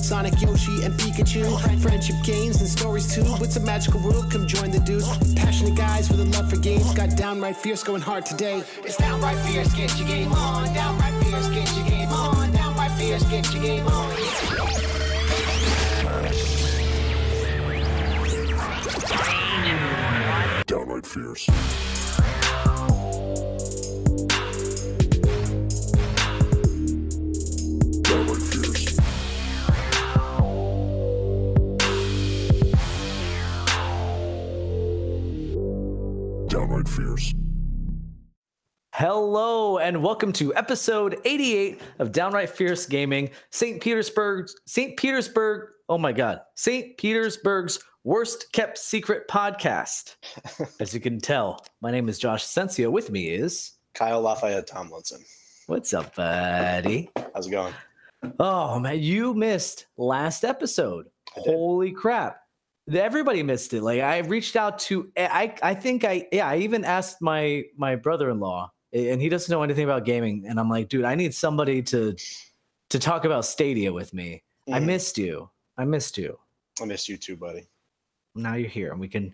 Sonic, Yoshi, and Pikachu. Friendship games and stories too. It's a magical world, come join the dudes. Passionate guys with a love for games. Got downright fierce going hard today. It's downright fierce, get your game on. Downright fierce, get your game on. Downright fierce, get your game on. Downright fierce. Downright fierce. Downright fierce. Hello and welcome to episode 88 of Downright Fierce Gaming, St. Petersburg's worst kept secret podcast. As you can tell, my name is Josh Sensio. With me is Kyle Lafayette Tomlinson. What's up, buddy? How's it going? Oh man, you missed last episode. Holy crap. Everybody missed it. Like I reached out to I even asked my brother-in-law, and he doesn't know anything about gaming, and I'm like, dude, I need somebody to talk about Stadia with me. I missed you. I missed you too, buddy. Now you're here, and we can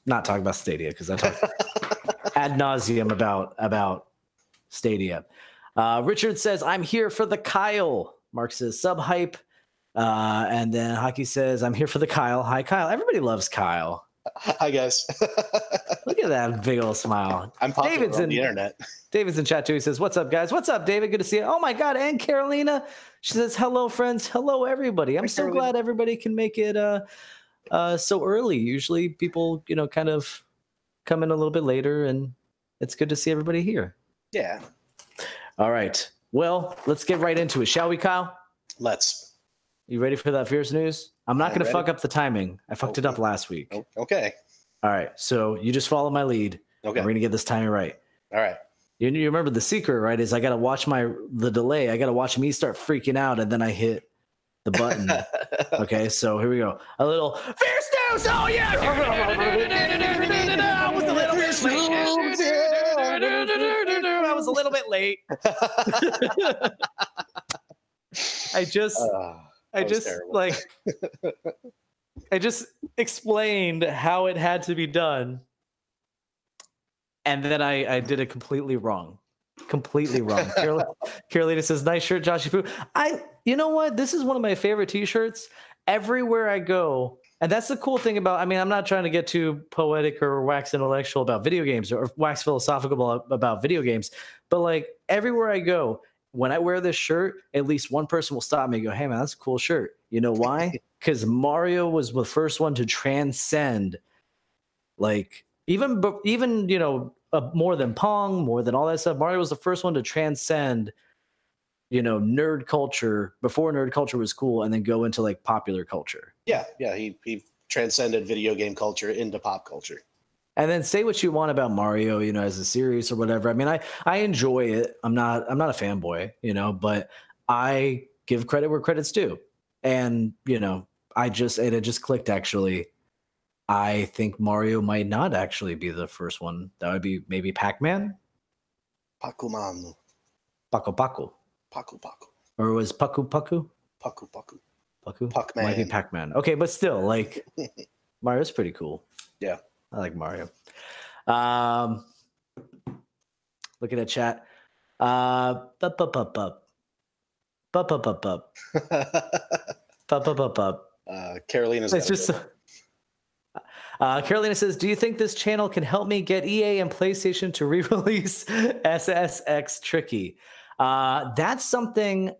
not talk about Stadia because I talk ad nauseum about Stadia. Richard says, I'm here for the Kyle. Mark says, sub hype. And then Hockey says, I'm here for the Kyle. Hi, Kyle. Everybody loves Kyle. I guess. Look at that big old smile. I'm popular David's on the internet. David's in chat too. He says, what's up, guys? What's up, David? Good to see you. Oh, my God. And Carolina. She says, hello, friends. Hello, everybody. I'm so glad everybody can make it so early. Usually people, kind of come in a little bit later, and it's good to see everybody here. Yeah. All right. Well, let's get right into it. Shall we, Kyle? Let's. You ready for that fierce news? I'm not going to fuck up the timing. I fucked it up last week. Okay. All right. So you just follow my lead. Okay. We're going to get this timing right. All right. You remember the secret, right? Is I got to watch the delay. I got to watch me start freaking out, and then I hit the button. Okay. So here we go. A little fierce news. Oh, yeah. I was a little bit late. I was a little bit late. I just explained how it had to be done, and then I did it completely wrong. Carolina says, nice shirt, Joshy Poo. You know what? This is one of my favorite t-shirts. Everywhere I go, and that's the cool thing about, I'm not trying to get too poetic or wax intellectual about video games or wax philosophical about video games, but like everywhere I go, when I wear this shirt, at least one person will stop me and go, hey, man, that's a cool shirt. You know why? Because Mario was the first one to transcend, like, even more than Pong, more than all that stuff. Mario was the first one to transcend, nerd culture before nerd culture was cool, and then go into, like, popular culture. Yeah, he transcended video game culture into pop culture. And then say what you want about Mario, as a series or whatever. I enjoy it. I'm not a fanboy, but I give credit where credit's due. And, it just clicked, actually. I think Mario might not actually be the first one. That would be maybe Pac-Man? Pac-Man. Paco. Or was Pacu? Pacu. Pac-Man. Might be Pac-Man. Okay, but still, like, Mario's pretty cool. Yeah. I like Mario. Looking at chat. Carolina's it's just Carolina says, do you think this channel can help me get EA and PlayStation to re-release SSX Tricky? That's something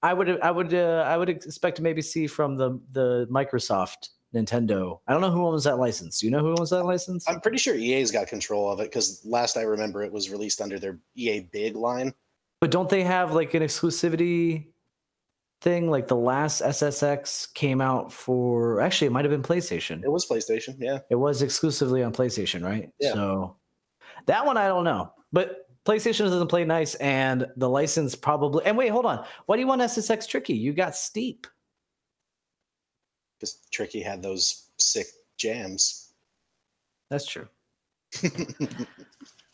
I would expect to maybe see from the Microsoft Nintendo. I don't know who owns that license. Do you know who owns that license? I'm pretty sure EA's got control of it, because last I remember it was released under their EA Big line. But don't they have like an exclusivity thing? Like the last SSX came out for, actually it might have been PlayStation. It was PlayStation, yeah. It was exclusively on PlayStation, right? Yeah. So that one I don't know. But PlayStation doesn't play nice, and the license probably, and wait, hold on. Why do you want SSX Tricky? You got Steep. Because Tricky had those sick jams. That's true.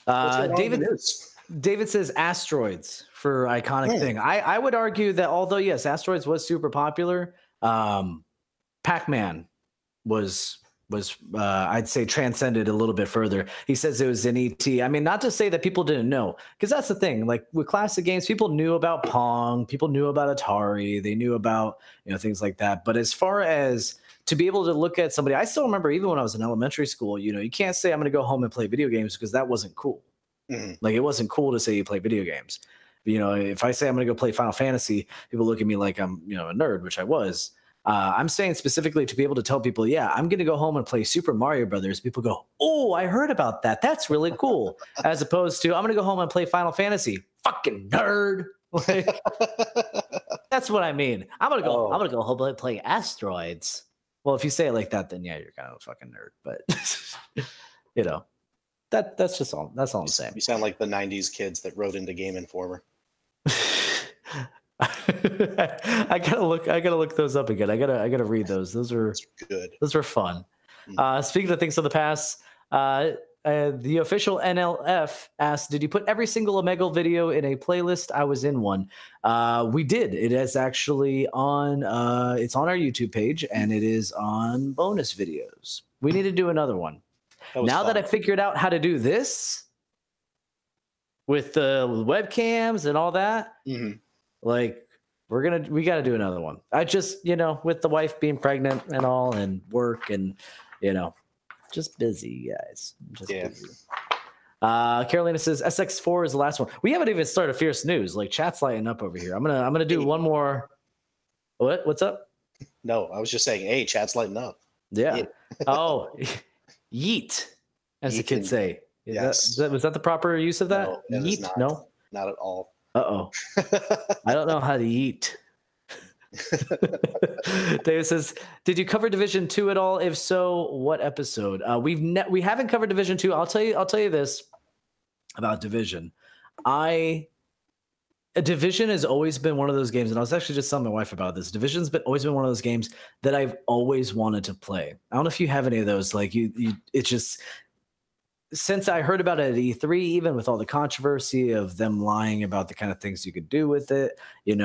David, David says asteroids for iconic thing. I would argue that although yes, asteroids was super popular, Pac-Man was I'd say transcended a little bit further. He says it was an ET. I mean, not to say that people didn't know, because that's the thing. Like with classic games, people knew about Pong, people knew about Atari, they knew about things like that. But as far as to be able to look at somebody, I still remember even when I was in elementary school, you can't say I'm going to go home and play video games because that wasn't cool. Like it wasn't cool to say you play video games. But, if I say I'm going to go play Final Fantasy, people look at me like I'm a nerd, which I was. I'm saying specifically to be able to tell people, yeah, I'm going to go home and play Super Mario Brothers. People go, oh, I heard about that. That's really cool. As opposed to I'm going to go home and play Final Fantasy. Fucking nerd. That's what I mean. I'm going to go. I'm going to go home and play Asteroids. Well, if you say it like that, then yeah, you're kind of a fucking nerd. But that's just all. That's all I'm saying. You sound like the '90s kids that wrote into Game Informer. I gotta look those up again. I gotta read those. Those are good. Those are fun. Speaking of things of the past, the official NLF asked, "Did you put every single Omegle video in a playlist?" I was in one. We did. It is actually on. It's on our YouTube page, and it is on bonus videos. We need to do another one. Now that I figured out how to do this with the webcams and all that. Like we got to do another one. I just, with the wife being pregnant and all and work and, just busy, guys. Just busy. Carolina says SX4 is the last one. We haven't even started Fierce News. Like chat's lighting up over here. I'm going to do one more. What's up? No, I was just saying, hey, chat's lighting up. Yeah. Oh, yeet, as the kids say. Yes. Was that the proper use of that? No, yeet? Not at all. Uh-oh. I don't know how to eat. David says, did you cover Division 2 at all? If so, what episode? We haven't covered Division 2. I'll tell you this about Division. Division has always been one of those games, and I was actually just telling my wife about this. Division's always been one of those games that I've always wanted to play. I don't know if you have any of those. Like it's just since I heard about it at E3, even with all the controversy of them lying about the kind of things you could do with it, and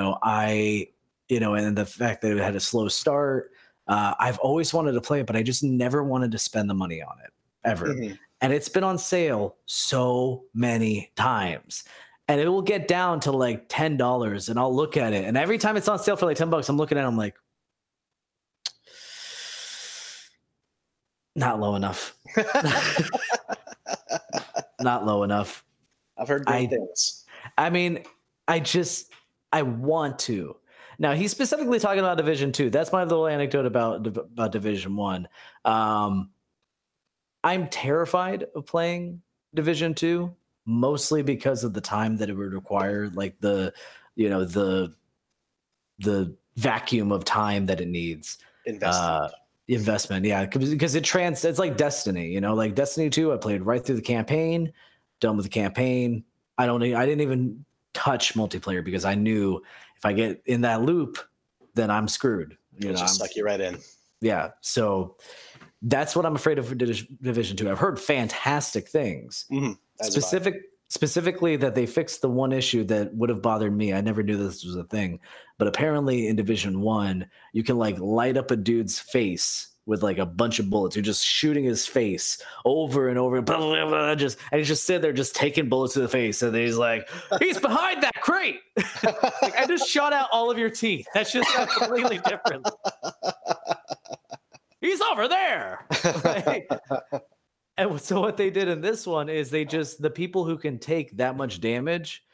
the fact that it had a slow start, I've always wanted to play it, but I just never wanted to spend the money on it ever. And it's been on sale so many times, and it will get down to like $10, and I'll look at it, and every time it's on sale for like $10, I'm looking at it, I'm like, not low enough. Not low enough. I've heard great things. I mean, I want to. Now, he's specifically talking about Division 2. That's my little anecdote about Division 1. I'm terrified of playing Division 2, mostly because of the time that it would require, like the vacuum of time that it needs. Investment, yeah, because it's like Destiny, like Destiny 2. I played right through the campaign, done with the campaign. I didn't even touch multiplayer because I knew if I get in that loop, then I'm screwed. Just suck you right in. Yeah, so that's what I'm afraid of for Division 2. I've heard fantastic things, specifically that they fixed the one issue that would have bothered me. I never knew this was a thing, but apparently in Division 1, you can like light up a dude's face with like a bunch of bullets. You're just shooting his face over and over, and he's just sitting there just taking bullets to the face, and then he's like, he's behind that crate. Like, I just shot out all of your teeth. That's just completely different. He's over there. Like, and so what they did in this one is the people who can take that much damage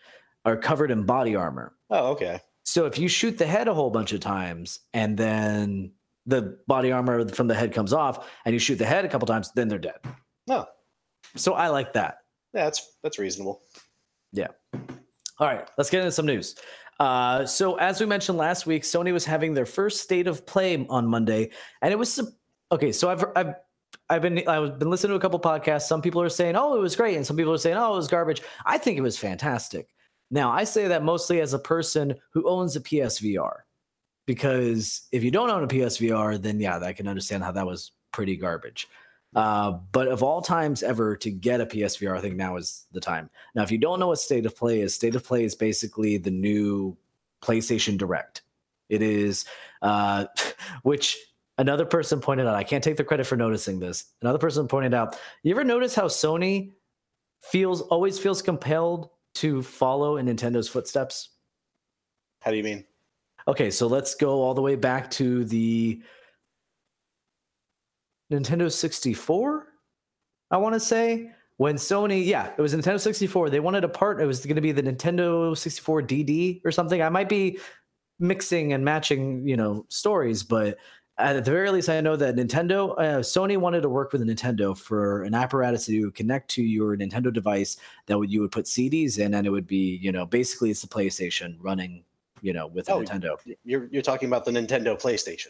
are covered in body armor. Oh, okay. So if you shoot the head a whole bunch of times and then the body armor from the head comes off and you shoot the head a couple times, then they're dead. Oh. So I like that. Yeah, that's reasonable. Yeah. All right, let's get into some news. So as we mentioned last week, Sony was having their first state of play on Monday, and it was okay. So I've been listening to a couple podcasts. Some people are saying, "Oh, it was great," and some people are saying, "Oh, it was garbage." I think it was fantastic. Now, I say that mostly as a person who owns a PSVR, because if you don't own a PSVR, then yeah, I can understand how that was pretty garbage. But of all times ever to get a PSVR, I think now is the time. Now, if you don't know what State of Play is basically the new PlayStation Direct. It is, which another person pointed out, I can't take the credit for noticing this. Another person pointed out, you ever notice how Sony always feels compelled to follow in Nintendo's footsteps? How do you mean? Okay, so let's go all the way back to the Nintendo 64, I want to say. When Sony, it was Nintendo 64. They wanted a part. It was going to be the Nintendo 64 DD or something. I might be mixing and matching, stories, but at the very least, I know that Sony wanted to work with Nintendo for an apparatus to connect to your Nintendo device you would put CDs in, and it would be, basically it's the PlayStation running, with Nintendo. You're talking about the Nintendo PlayStation.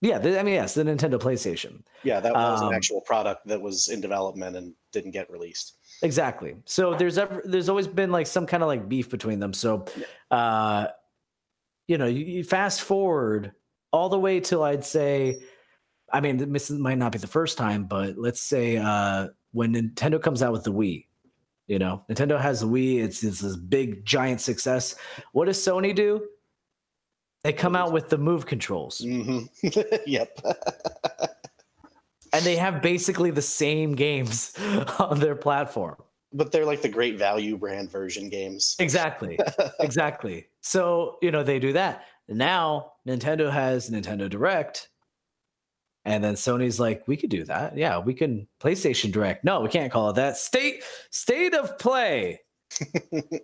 Yeah, yes, the Nintendo PlayStation. Yeah, that was an actual product that was in development and didn't get released. Exactly. So there's always been like some kind of like beef between them. So, you fast forward all the way till I'd say, I mean, this might not be the first time, but let's say when Nintendo comes out with the Wii, Nintendo has the Wii. It's this big giant success. What does Sony do? They come out with the Move controls. Mm-hmm. Yep. And they have basically the same games on their platform. But they're like the Great Value brand version games. Exactly. Exactly. So, they do that. Now, Nintendo has Nintendo Direct. And then Sony's like, we could do that. Yeah, we can PlayStation Direct. No, we can't call it that. State of Play.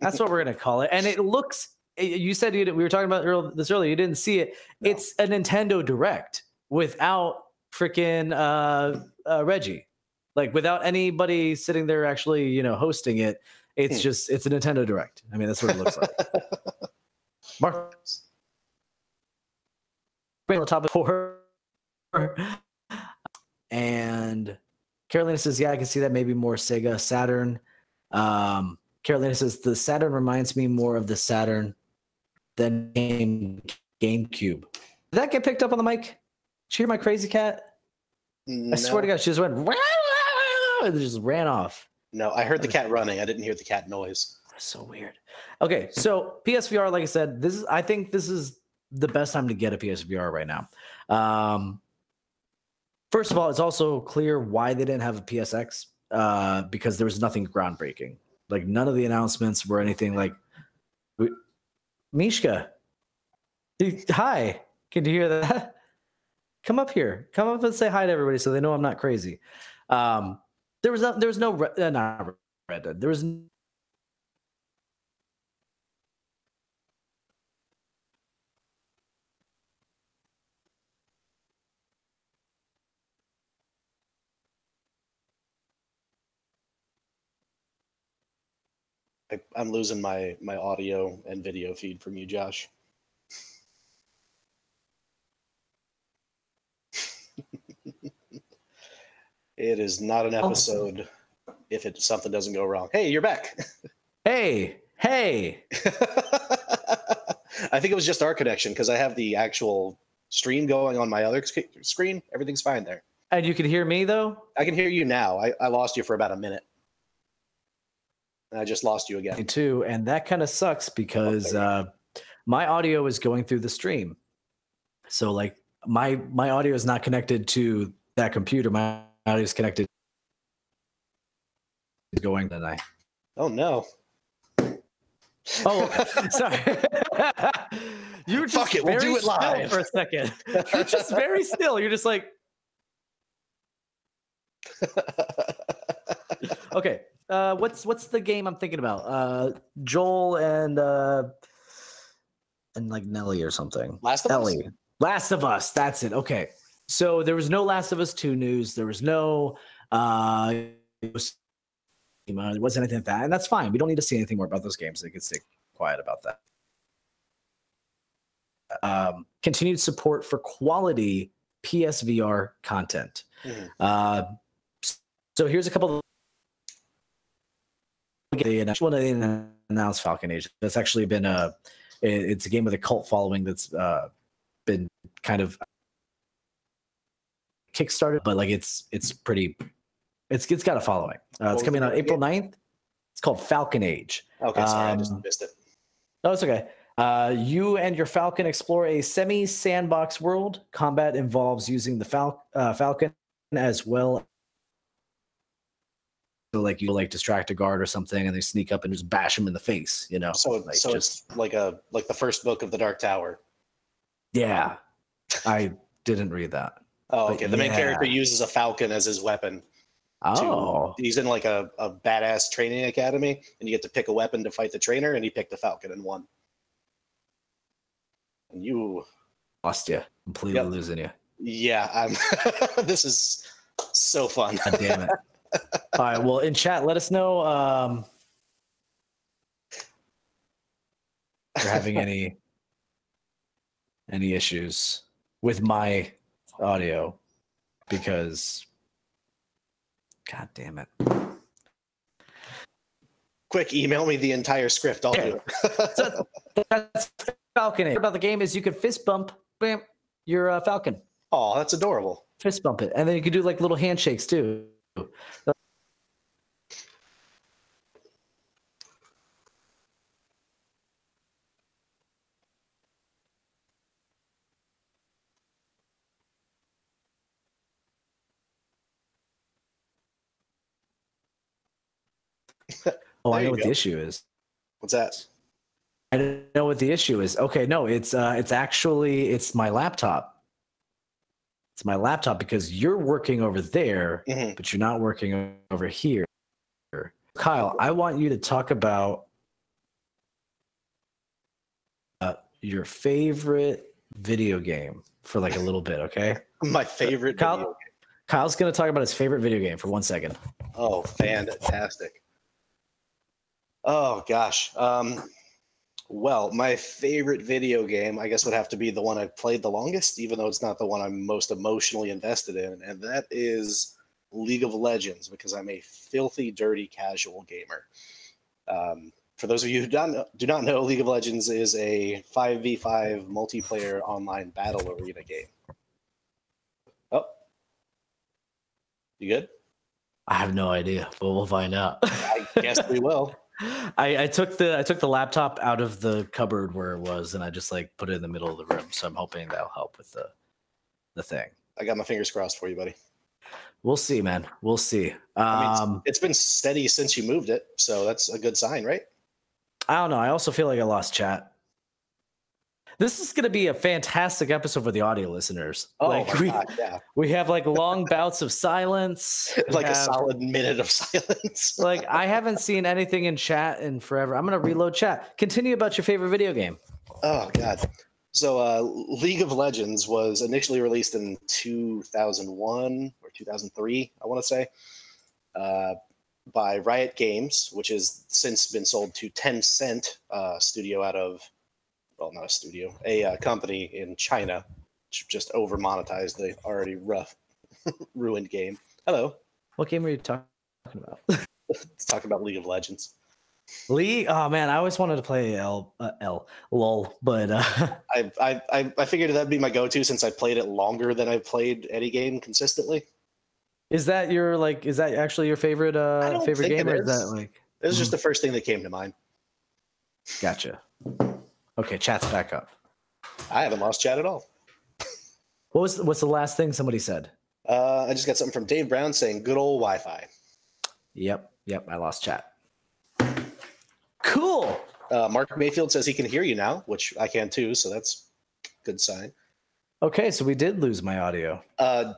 That's what we're going to call it. And it looks... You said we were talking about this earlier. You didn't see it. No. It's a Nintendo Direct without freaking Reggie, like without anybody sitting there actually, hosting it. It's it's a Nintendo Direct. I mean, that's what it looks like. Mark, on the top of 4, and Carolina says, "Yeah, I can see that. Maybe more Sega Saturn." Carolina says the Saturn reminds me more of the Saturn than GameCube. Did that get picked up on the mic? Did you hear my crazy cat? No. I swear to God, she just went and just ran off. No, I heard the cat running. I didn't hear the cat noise. So weird. Okay, so PSVR, like I said, I think this is the best time to get a PSVR right now. First of all, it's also clear why they didn't have a PSX, because there was nothing groundbreaking. Like none of the announcements were anything like, Mishka, hi, can you hear that? Come up here. Come up and say hi to everybody so they know I'm not crazy. There was no Red Dead. There was I'm losing my audio and video feed from you, Josh. It is not an episode if something doesn't go wrong. Hey, you're back. Hey. I think it was just our connection because I have the actual stream going on my other screen. Everything's fine there. And you can hear me, though? I can hear you now. I lost you for about a minute. And I just lost you again. Me too, and that kind of sucks because my audio is going through the stream. So like my audio is not connected to that computer. My audio is connected going tonight. Oh no. Oh, sorry. You were just Fuck it, we'll do it live for a second. You're just very still. You're just like okay. What's the game I'm thinking about? Joel and like Nelly or something. Last of Ellie. Us? Last of Us. That's it. Okay. So there was no Last of Us 2 news. There was no there wasn't anything like that. And that's fine. We don't need to see anything more about those games. They can stay quiet about that. Continued support for quality PSVR content. Mm-hmm. So here's a couple of when they announced Falcon Age. That's actually been it's a game with a cult following that's been kind of Kickstarted, but like it's got a following. It's coming out April 9th. It's called Falcon Age. Okay, sorry, I just missed it. No, it's okay. You and your Falcon explore a semi-sandbox world. Combat involves using the Falcon as well. So like you like distract a guard or something, and they sneak up and just bash them in the face. You know. So it's like the first book of the Dark Tower. Yeah, I didn't read that. Oh, okay. The main character uses a falcon as his weapon. Oh, he's in like a badass training academy, and you get to pick a weapon to fight the trainer, and he picked the falcon and won. And you lost you, completely losing you. Yeah, I'm. This is so fun. God damn it! All right, well, in chat, let us know if you're having any issues with my audio, because God damn it. Quick, email me the entire script. I'll do it. So that's Falcon. About the game is you can fist bump your Falcon. Oh, that's adorable. Fist bump it. And then you can do like little handshakes too. Oh, I know what the issue is. What's that? I don't know what the issue is. Okay, no, it's actually my laptop. It's my laptop because you're working over there, but you're not working over here. Kyle, I want you to talk about your favorite video game for like a little bit, okay? My favorite video game. Kyle's going to talk about his favorite video game for 1 second. Oh, fantastic. Oh, gosh. Well, my favorite video game, I guess, would have to be the one I've played the longest, even though it's not the one I'm most emotionally invested in, and that is League of Legends, because I'm a filthy, dirty, casual gamer. For those of you who do not know, League of Legends is a 5v5 multiplayer online battle arena game. Oh. You good? I have no idea, but we'll find out. I guess we will. I took the laptop out of the cupboard where it was, and I just like put it in the middle of the room. So I'm hoping that'll help with the thing. I got my fingers crossed for you, buddy. We'll see, man. We'll see. I mean, it's been steady since you moved it, so that's a good sign, right? I don't know. I also feel like I lost chat. This is going to be a fantastic episode for the audio listeners. Oh, like my God, yeah. We have like long bouts of silence. Like a solid minute of silence. Like I haven't seen anything in chat in forever. I'm going to reload chat. Continue about your favorite video game. Oh, God. So League of Legends was initially released in 2001 or 2003, I want to say, by Riot Games, which has since been sold to Tencent, studio out of, well, not a studio, a company in China, which just over monetized the already rough, ruined game. Hello. What game are you talking about? Let's talk about League of Legends. League? Oh man, I always wanted to play LOL, but I figured that'd be my go-to since I played it longer than I've played any game consistently. Is that actually your favorite favorite game, or is that like? It was just the first thing that came to mind. Gotcha. Okay, chat's back up. I haven't lost chat at all. What's the last thing somebody said? I just got something from Dave Brown saying good old Wi-Fi. Yep, I lost chat. Cool. Mark Mayfield says he can hear you now, which I can too, so that's a good sign. Okay, so we did lose my audio.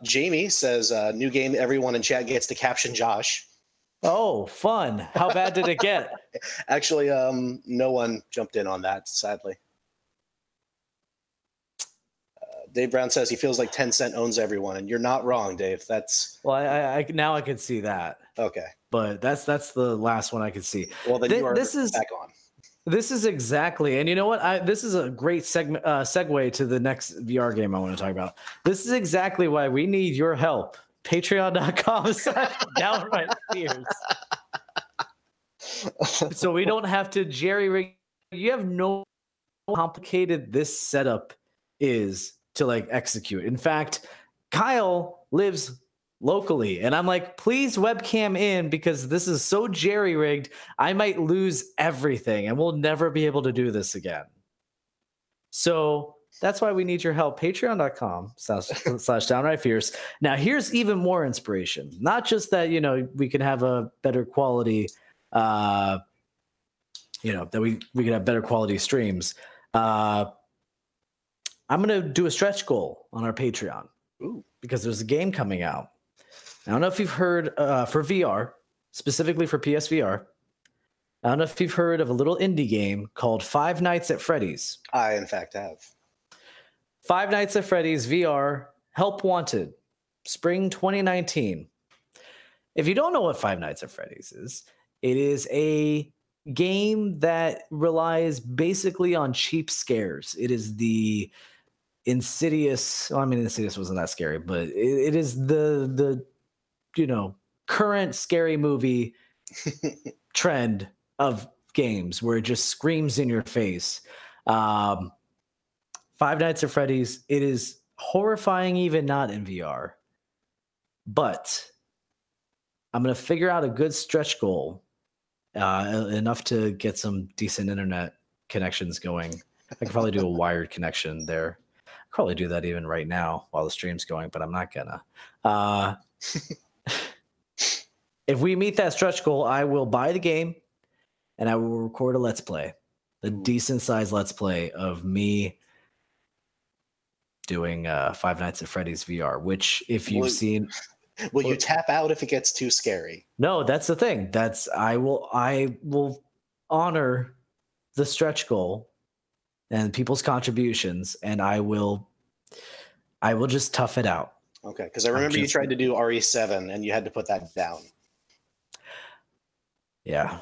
Jamie says, new game, everyone in chat gets to caption Josh. Oh, fun. How bad did it get? Actually, no one jumped in on that, sadly. Dave Brown says he feels like Tencent owns everyone, and you're not wrong, Dave. That's well, I now I can see that. Okay, but that's the last one I could see. Well, then this is back on. This is exactly, and you know what? This is a great segue to the next VR game I want to talk about. This is exactly why we need your help. Patreon.com/downright fears. So we don't have to jerry rig. You have no complicated this setup is to like execute. In fact, Kyle lives locally. And I'm like, please webcam in because this is so jerry-rigged. I might lose everything and we'll never be able to do this again. So that's why we need your help. Patreon.com/slash downright fierce. Now, here's even more inspiration. Not just that, you know, we can have a better quality, that we can have better quality streams. I'm going to do a stretch goal on our Patreon. Ooh. Because there's a game coming out. I don't know if you've heard for VR, specifically for PSVR. I don't know if you've heard of a little indie game called Five Nights at Freddy's. I, in fact, have. Five Nights at Freddy's VR, Help Wanted, spring 2019. If you don't know what Five Nights at Freddy's is, it is a game that relies basically on cheap scares. It is the Insidious. Well, I mean, Insidious wasn't that scary, but it is the current scary movie trend of games where it just screams in your face. Five Nights at Freddy's. It is horrifying, even not in VR. But I'm gonna figure out a good stretch goal, enough to get some decent internet connections going. I could probably do a wired connection there. Probably do that even right now while the stream's going, but I'm not gonna. If we meet that stretch goal, I will buy the game and I will record a let's play, a decent sized let's play of me doing Five Nights at Freddy's VR, which if you've seen. Will you tap out if it gets too scary? No, that's the thing. I will honor the stretch goal and people's contributions, and I will just tough it out. Okay, because I remember you tried to do RE7 and you had to put that down. Yeah.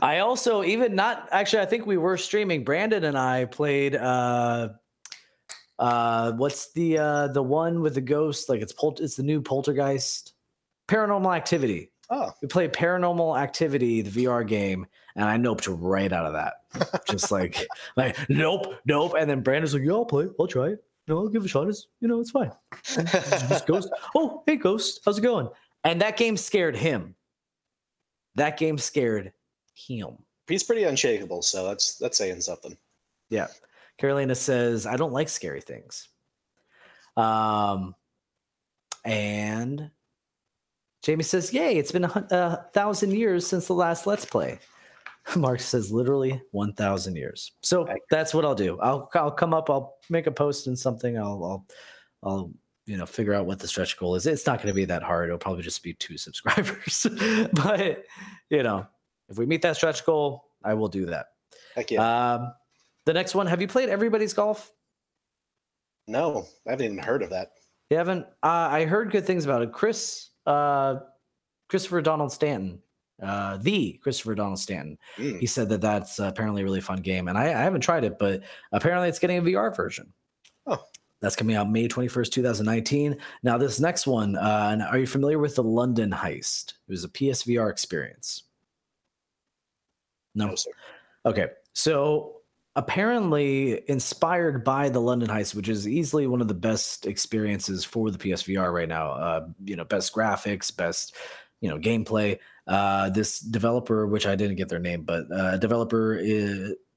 I also I think we were streaming. Brandon and I played what's the one with the ghost? Like it's the new Poltergeist, Paranormal Activity. Oh, we played Paranormal Activity, the VR game, and I noped right out of that. Just like nope. And then Brandon's like, yeah, I'll play. I'll try it. No, I'll give it a shot. It's fine. Just Ghost. Oh, hey, Ghost. How's it going? And that game scared him. He's pretty unshakable, so that's saying something. Yeah. Carolina says, I don't like scary things. And Jamie says, yay, it's been 1,000 years since the last Let's Play. Mark says, literally 1,000 years. So that's what I'll do. I'll come up, I'll make a post and something. I'll figure out what the stretch goal is. It's not going to be that hard. It'll probably just be 2 subscribers. But, if we meet that stretch goal, I will do that. Heck yeah. The next one, have you played Everybody's Golf? No, I haven't even heard of that. You haven't? I heard good things about it. Christopher Donald Stanton, the Christopher Donald Stanton, he said that's apparently a really fun game. And I haven't tried it, but apparently it's getting a VR version. Oh. That's coming out May 21st, 2019. Now, this next one, are you familiar with the London Heist? It was a PSVR experience. No, sir. Okay, so apparently inspired by the London Heist, which is easily one of the best experiences for the PSVR right now. Best graphics, best gameplay. This developer, which I didn't get their name, but developer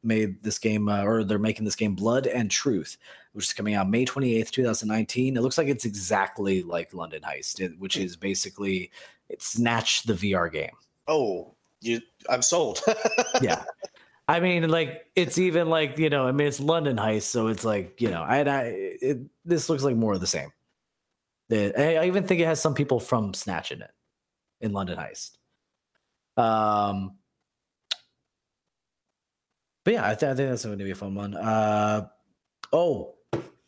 made this game, or they're making this game Blood and Truth, which is coming out May 28th, 2019. It looks like it's exactly like London Heist, which is basically it snatched the VR game. Oh, I'm sold. Yeah. I mean, like, it's even like, it's London Heist, so it's like, this looks like more of the same. I even think it has some people from Snatch in it, in London Heist. But yeah, I think that's going to be a fun one. Oh,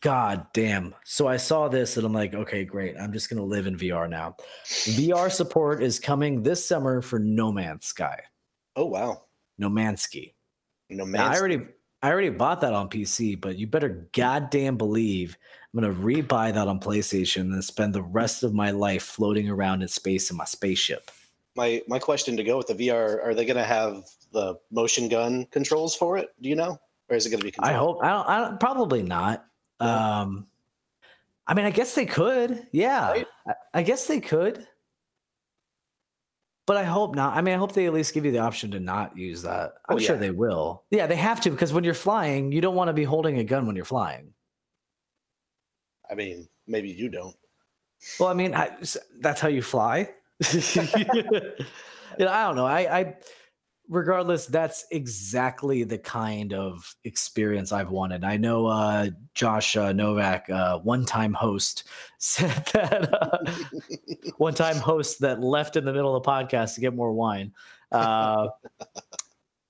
god damn. So I saw this and I'm like, okay, great. I'm just going to live in VR now. VR support is coming this summer for No Man's Sky. Oh, wow. No Man's Ski. No Now, Man's I already bought that on PC, but you better goddamn believe I'm going to rebuy that on PlayStation and spend the rest of my life floating around in space in my spaceship. My question to go with the VR, are they going to have the motion gun controls for it? Do you know? Or is it going to be controlled? I hope. I don't probably not. Yeah. I mean, I guess they could. Yeah, Right? I guess they could. But I hope not. I mean, I hope they at least give you the option to not use that. I'm Oh, sure yeah. they will. Yeah, they have to, because when you're flying, you don't want to be holding a gun when you're flying. I mean, maybe you don't. Well, I mean, that's how you fly. You know, I don't know. I regardless, that's exactly the kind of experience I've wanted. I know Josh Novak, one-time host, said that one-time host that left in the middle of the podcast to get more wine.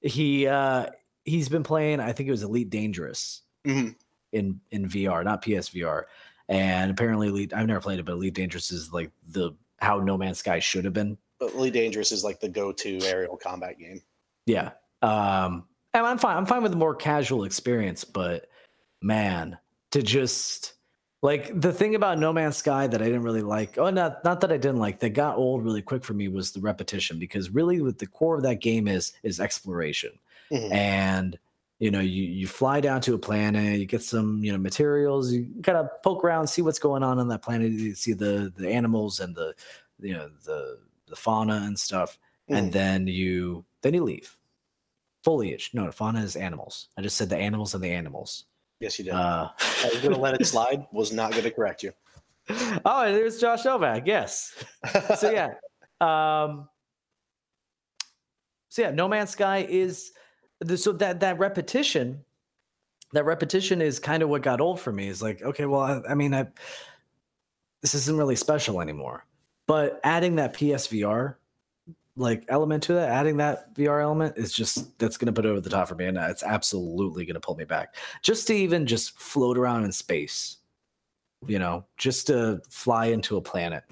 He's been playing, I think it was Elite Dangerous in VR, not PSVR. And apparently I've never played it, but Elite Dangerous is like how No Man's Sky should have been. But Elite Dangerous is like the go-to aerial combat game. Yeah. And I'm fine. I'm fine with a more casual experience, but man, to just like the thing about No Man's Sky that I didn't really like, not that I didn't like, that got old really quick for me, was the repetition, because really what the core of that game is exploration. And you know, you fly down to a planet, you get some, you know, materials, you kind of poke around, see what's going on that planet, you see the animals and the fauna and stuff, and then you leave. Foliage. No, fauna is animals. I just said the animals and the animals. Yes, you did. I was going to let it slide. Was not going to correct you. Oh, there's Josh Novak. Yes. So yeah. No Man's Sky is so that repetition. That repetition is kind of what got old for me. Is like, okay, well, I mean, this isn't really special anymore. But adding that PSVR like element to that, adding that VR element is that's going to put it over the top for me, and it's absolutely going to pull me back. Just to even just float around in space, you know, just to fly into a planet.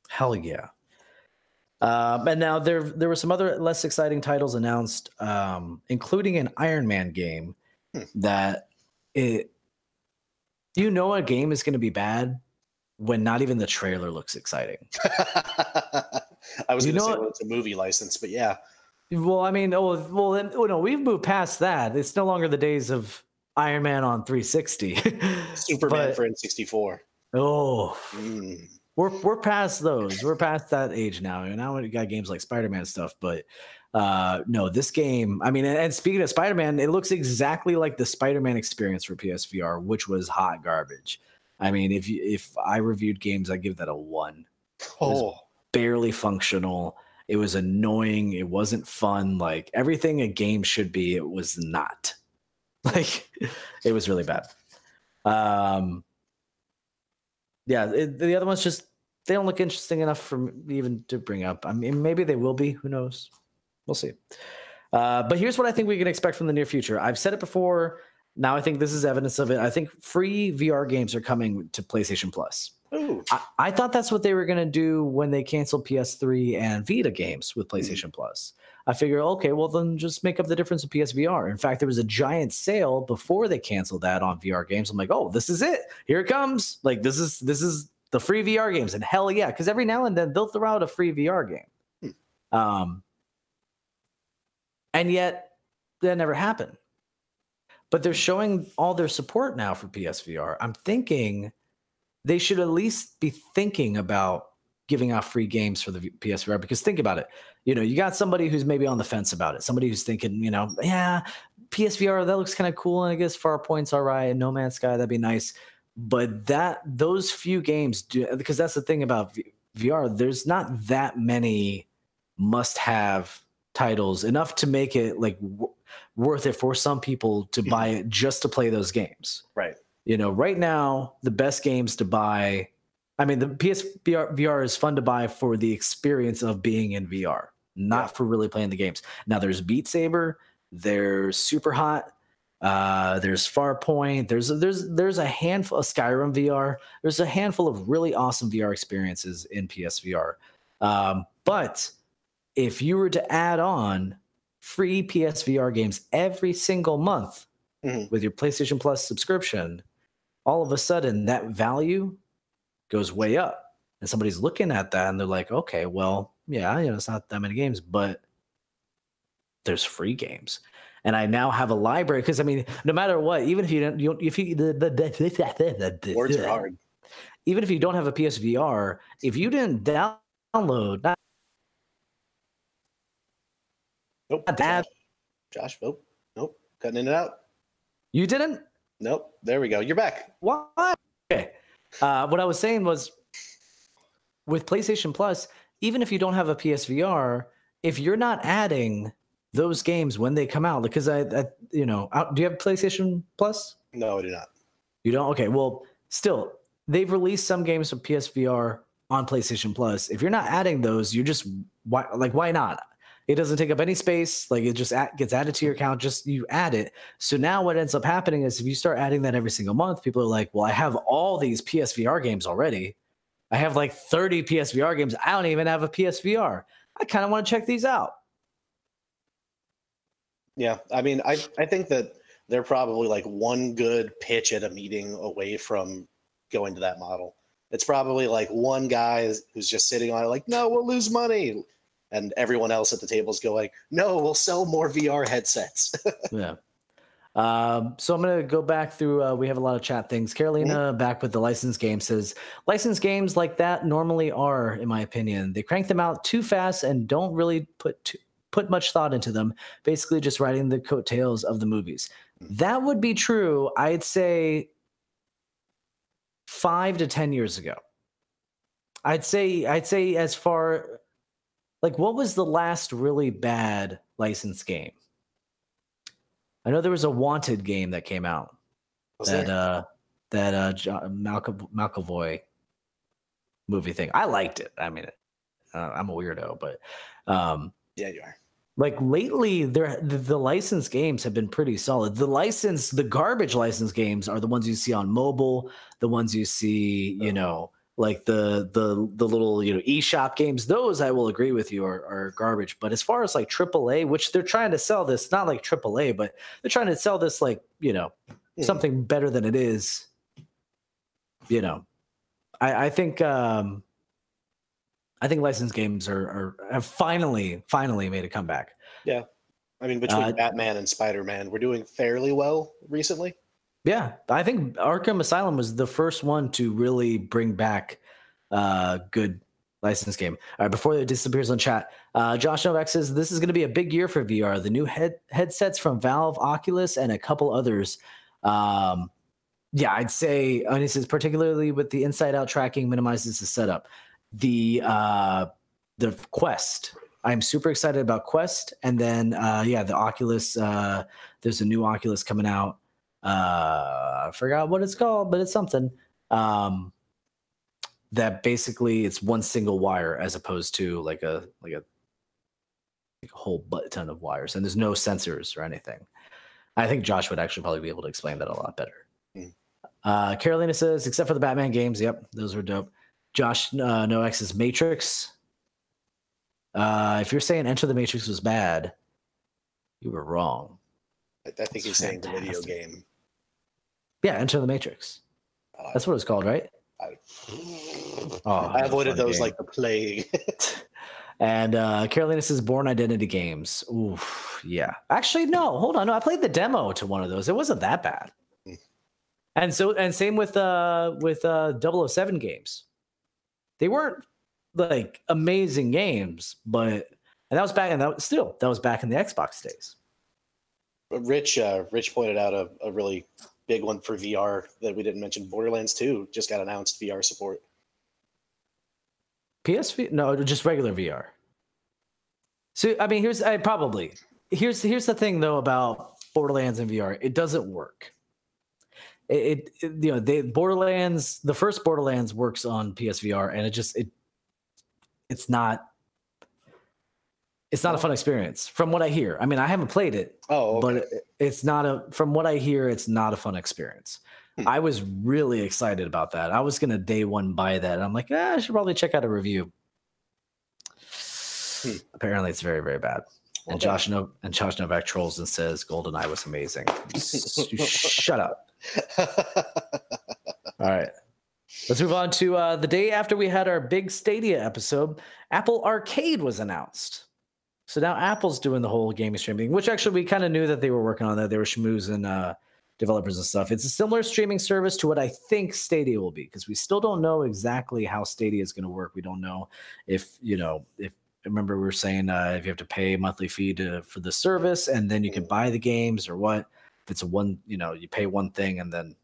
Hell yeah. And now there were some other less exciting titles announced, including an Iron Man game that a game is going to be bad when not even the trailer looks exciting. I was going to say, well, it's a movie license, but yeah. Well, I mean, no, we've moved past that. It's no longer the days of Iron Man on 360. Superman for N64. Oh, we're past those. We're past that age now. And now we got games like Spider-Man stuff, but no, this game, I mean, and speaking of Spider-Man, it looks exactly like the Spider-Man experience for PSVR, which was hot garbage. I mean, if I reviewed games, I'd give that a 1. Barely functional. It was annoying. It wasn't fun. Like everything a game should be, it was not. Like it was really bad. The other ones just, they don't look interesting enough for me even to bring up. I mean, maybe they will be. Who knows? We'll see. But here's what I think we can expect from the near future. I've said it before. Now I think this is evidence of it. I think free VR games are coming to PlayStation Plus. I thought that's what they were going to do when they canceled PS3 and Vita games with PlayStation Plus. I figured, okay, well, then just make up the difference with PSVR. In fact, there was a giant sale before they canceled that on VR games. I'm like, oh, this is it. Here it comes. Like, this is the free VR games. And hell yeah, because every now and then they'll throw out a free VR game. And yet that never happened. But they're showing all their support now for PSVR. I'm thinking they should at least be thinking about giving out free games for the PSVR, because think about it. You know, you got somebody who's maybe on the fence about it. Somebody who's thinking, you know, yeah, PSVR, that looks kind of cool. And I guess Farpoint's all right. And No Man's Sky, that'd be nice. But those few games do, because that's the thing about VR. There's not that many must-have titles, enough to make it like worth it for some people to buy it just to play those games. Right. You know, right now, the best games to buy, I mean, the PSVR is fun to buy for the experience of being in VR, not for really playing the games. Now, there's Beat Saber, there's Super Hot, there's Farpoint, there's a handful of Skyrim VR. There's a handful of really awesome VR experiences in PSVR. But if you were to add on free PSVR games every single month with your PlayStation Plus subscription, all of a sudden that value goes way up. And somebody's looking at that and they're like, okay, well, yeah, you know, it's not that many games, but there's free games. and I now have a library. Because I mean, no matter what, even if you don't, if you the Words are hard. even if you don't have a PSVR, if you didn't download, Nope. that Josh, nope. Cutting in and out. you didn't. Nope. There we go. You're back. What? Okay. What I was saying was, with PlayStation Plus, even if you don't have a PSVR, if you're not adding those games when they come out, because do you have PlayStation Plus? No, I do not. You don't? Okay. Well, still, they've released some games for PSVR on PlayStation Plus. If you're not adding those, you're just why not? It doesn't take up any space. Like, it just gets added to your account. Just you add it. So now what ends up happening is if you start adding that every single month, people are like, well, I have all these PSVR games already. I have like 30 PSVR games. I don't even have a PSVR. I kind of want to check these out. Yeah. I mean, I think that they're probably like one good pitch at a meeting away from going to that model. It's probably like one guy who's just sitting on it like, no, we'll lose money. And everyone else at the tables go like, no, we'll sell more VR headsets. Yeah. So I'm going to go back through, we have a lot of chat things. Carolina back with the licensed game says, licensed games like that normally are, in my opinion, they crank them out too fast and don't really put much thought into them, basically just riding the coattails of the movies. That would be true, I'd say 5 to 10 years ago. I'd say as far, like, what was the last really bad licensed game? I know there was a Wanted game that came out. John McAvoy movie thing. I liked it. I mean, I'm a weirdo, but yeah, you are. Like, lately, the licensed games have been pretty solid. The garbage licensed games are the ones you see on mobile, the ones you see, like the little eShop games. Those, I will agree with you, are garbage. But as far as like AAA, which they're trying to sell this, not like AAA, but they're trying to sell this like something better than it is. I think licensed games have finally made a comeback. Yeah, I mean, between Batman and Spider-Man, we're doing fairly well recently. Yeah, I think Arkham Asylum was the first one to really bring back good licensed game. All right, before it disappears on chat, Josh Novak says this is going to be a big year for VR. The new headsets from Valve, Oculus, and a couple others. Yeah, I'd say, and he says particularly with the inside-out tracking minimizes the setup. The Quest. I'm super excited about Quest, and then the Oculus. There's a new Oculus coming out. I forgot what it's called, but it's something that basically it's one single wire as opposed to like a whole ton of wires, and there's no sensors or anything. I think Josh would actually probably be able to explain that a lot better. Carolina says, except for the Batman games, yep, those were dope. Josh Nox's Matrix. If you're saying Enter the Matrix was bad, you were wrong. I think he's saying the video game. Yeah, Enter the Matrix. That's what it's called, right? I avoided those like the plague. And Carolina says Born Identity games. Oof, yeah. Actually, no. Hold on. No, I played the demo to one of those. It wasn't that bad. And same with 007 games. They weren't like amazing games, but that was back in the Xbox days. Rich pointed out a really big one for VR that we didn't mention. Borderlands 2 just got announced VR support. PSV? No, just regular VR. So I mean, here's the thing though about Borderlands and VR. It doesn't work. The first Borderlands works on PSVR, and it's not a fun experience from what I hear. I mean, I haven't played it, but from what I hear, it's not a fun experience. I was really excited about that. I was going to day one buy that. And I'm like, I should probably check out a review. Apparently it's very, very bad. And Josh Novak trolls and says GoldenEye was amazing. Shut up. All right. Let's move on to the day after we had our big Stadia episode. Apple Arcade was announced. So now Apple's doing the whole gaming streaming, which actually we kind of knew that they were working on that. They were schmoozing developers and stuff. It's a similar streaming service to what I think Stadia will be, because we still don't know exactly how Stadia is going to work. We don't know if remember we were saying if you have to pay a monthly fee for the service and then you can buy the games or what. If it's you pay one thing and then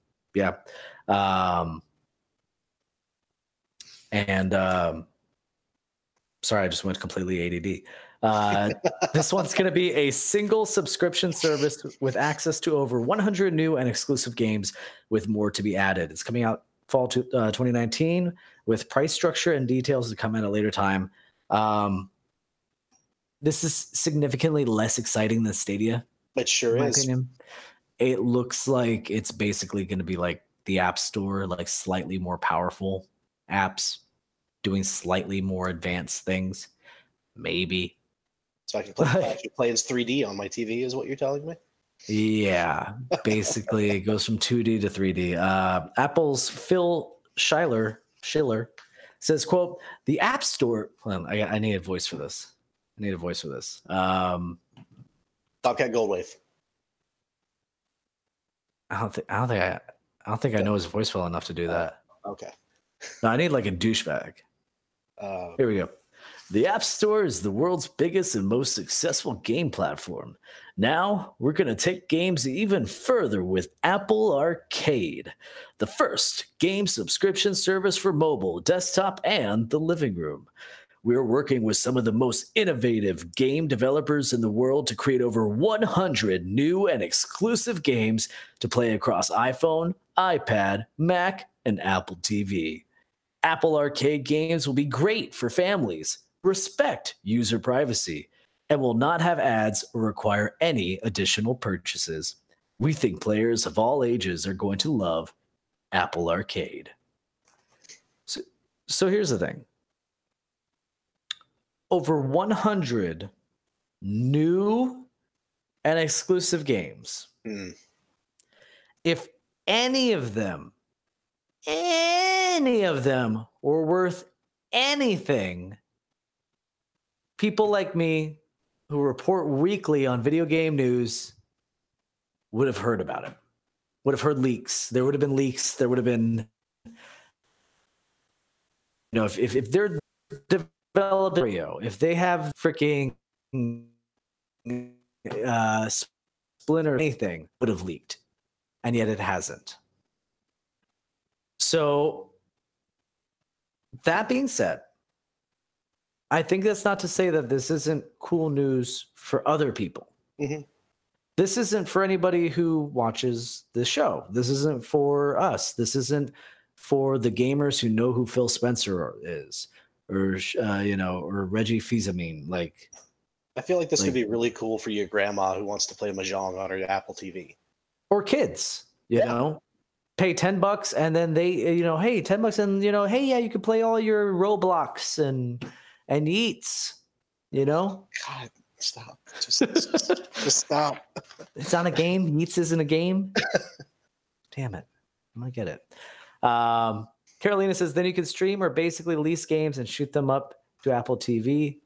sorry, I just went completely ADD. This one's going to be a single subscription service with access to over 100 new and exclusive games, with more to be added. It's coming out fall 2019, with price structure and details to come at a later time. This is significantly less exciting than Stadia. It sure is. Opinion. It looks like it's basically going to be like the App Store, like slightly more powerful apps doing slightly more advanced things. Maybe. So I can play in 3D on my TV, is what you're telling me? Yeah, basically it goes from 2D to 3D. Apple's Phil Schiller says, quote, the App Store. Hold on, I need a voice for this. Bobcat Goldwave. I don't think I know his voice well enough to do that. Okay. No, I need like a douchebag. Here we go. The App Store is the world's biggest and most successful game platform. Now, we're going to take games even further with Apple Arcade, the first game subscription service for mobile, desktop, and the living room. We're working with some of the most innovative game developers in the world to create over 100 new and exclusive games to play across iPhone, iPad, Mac, and Apple TV. Apple Arcade games will be great for families, respect user privacy, and will not have ads or require any additional purchases. We think players of all ages are going to love Apple Arcade. So here's the thing. Over 100 new and exclusive games. If any of them were worth anything, people like me who report weekly on video game news would have heard about it, would have heard leaks. There would have been leaks. There would have been, if they're developing, if they have freaking Splinter or anything, would have leaked. And yet it hasn't. So that being said, I think that's not to say that this isn't cool news for other people. Mm-hmm. This isn't for anybody who watches the show. This isn't for us. This isn't for the gamers who know who Phil Spencer is, or Reggie Fils-Aimé. Like, I feel like this could be really cool for your grandma who wants to play Mahjong on her Apple TV, or kids. You know, pay $10 and then they, hey, $10 and hey, yeah, you can play all your Roblox and Yeats. God, stop. Just stop. It's not a game. Yeats isn't a game. Damn it. I'm going to get it. Carolina says, then you can stream or basically lease games and shoot them up to Apple TV.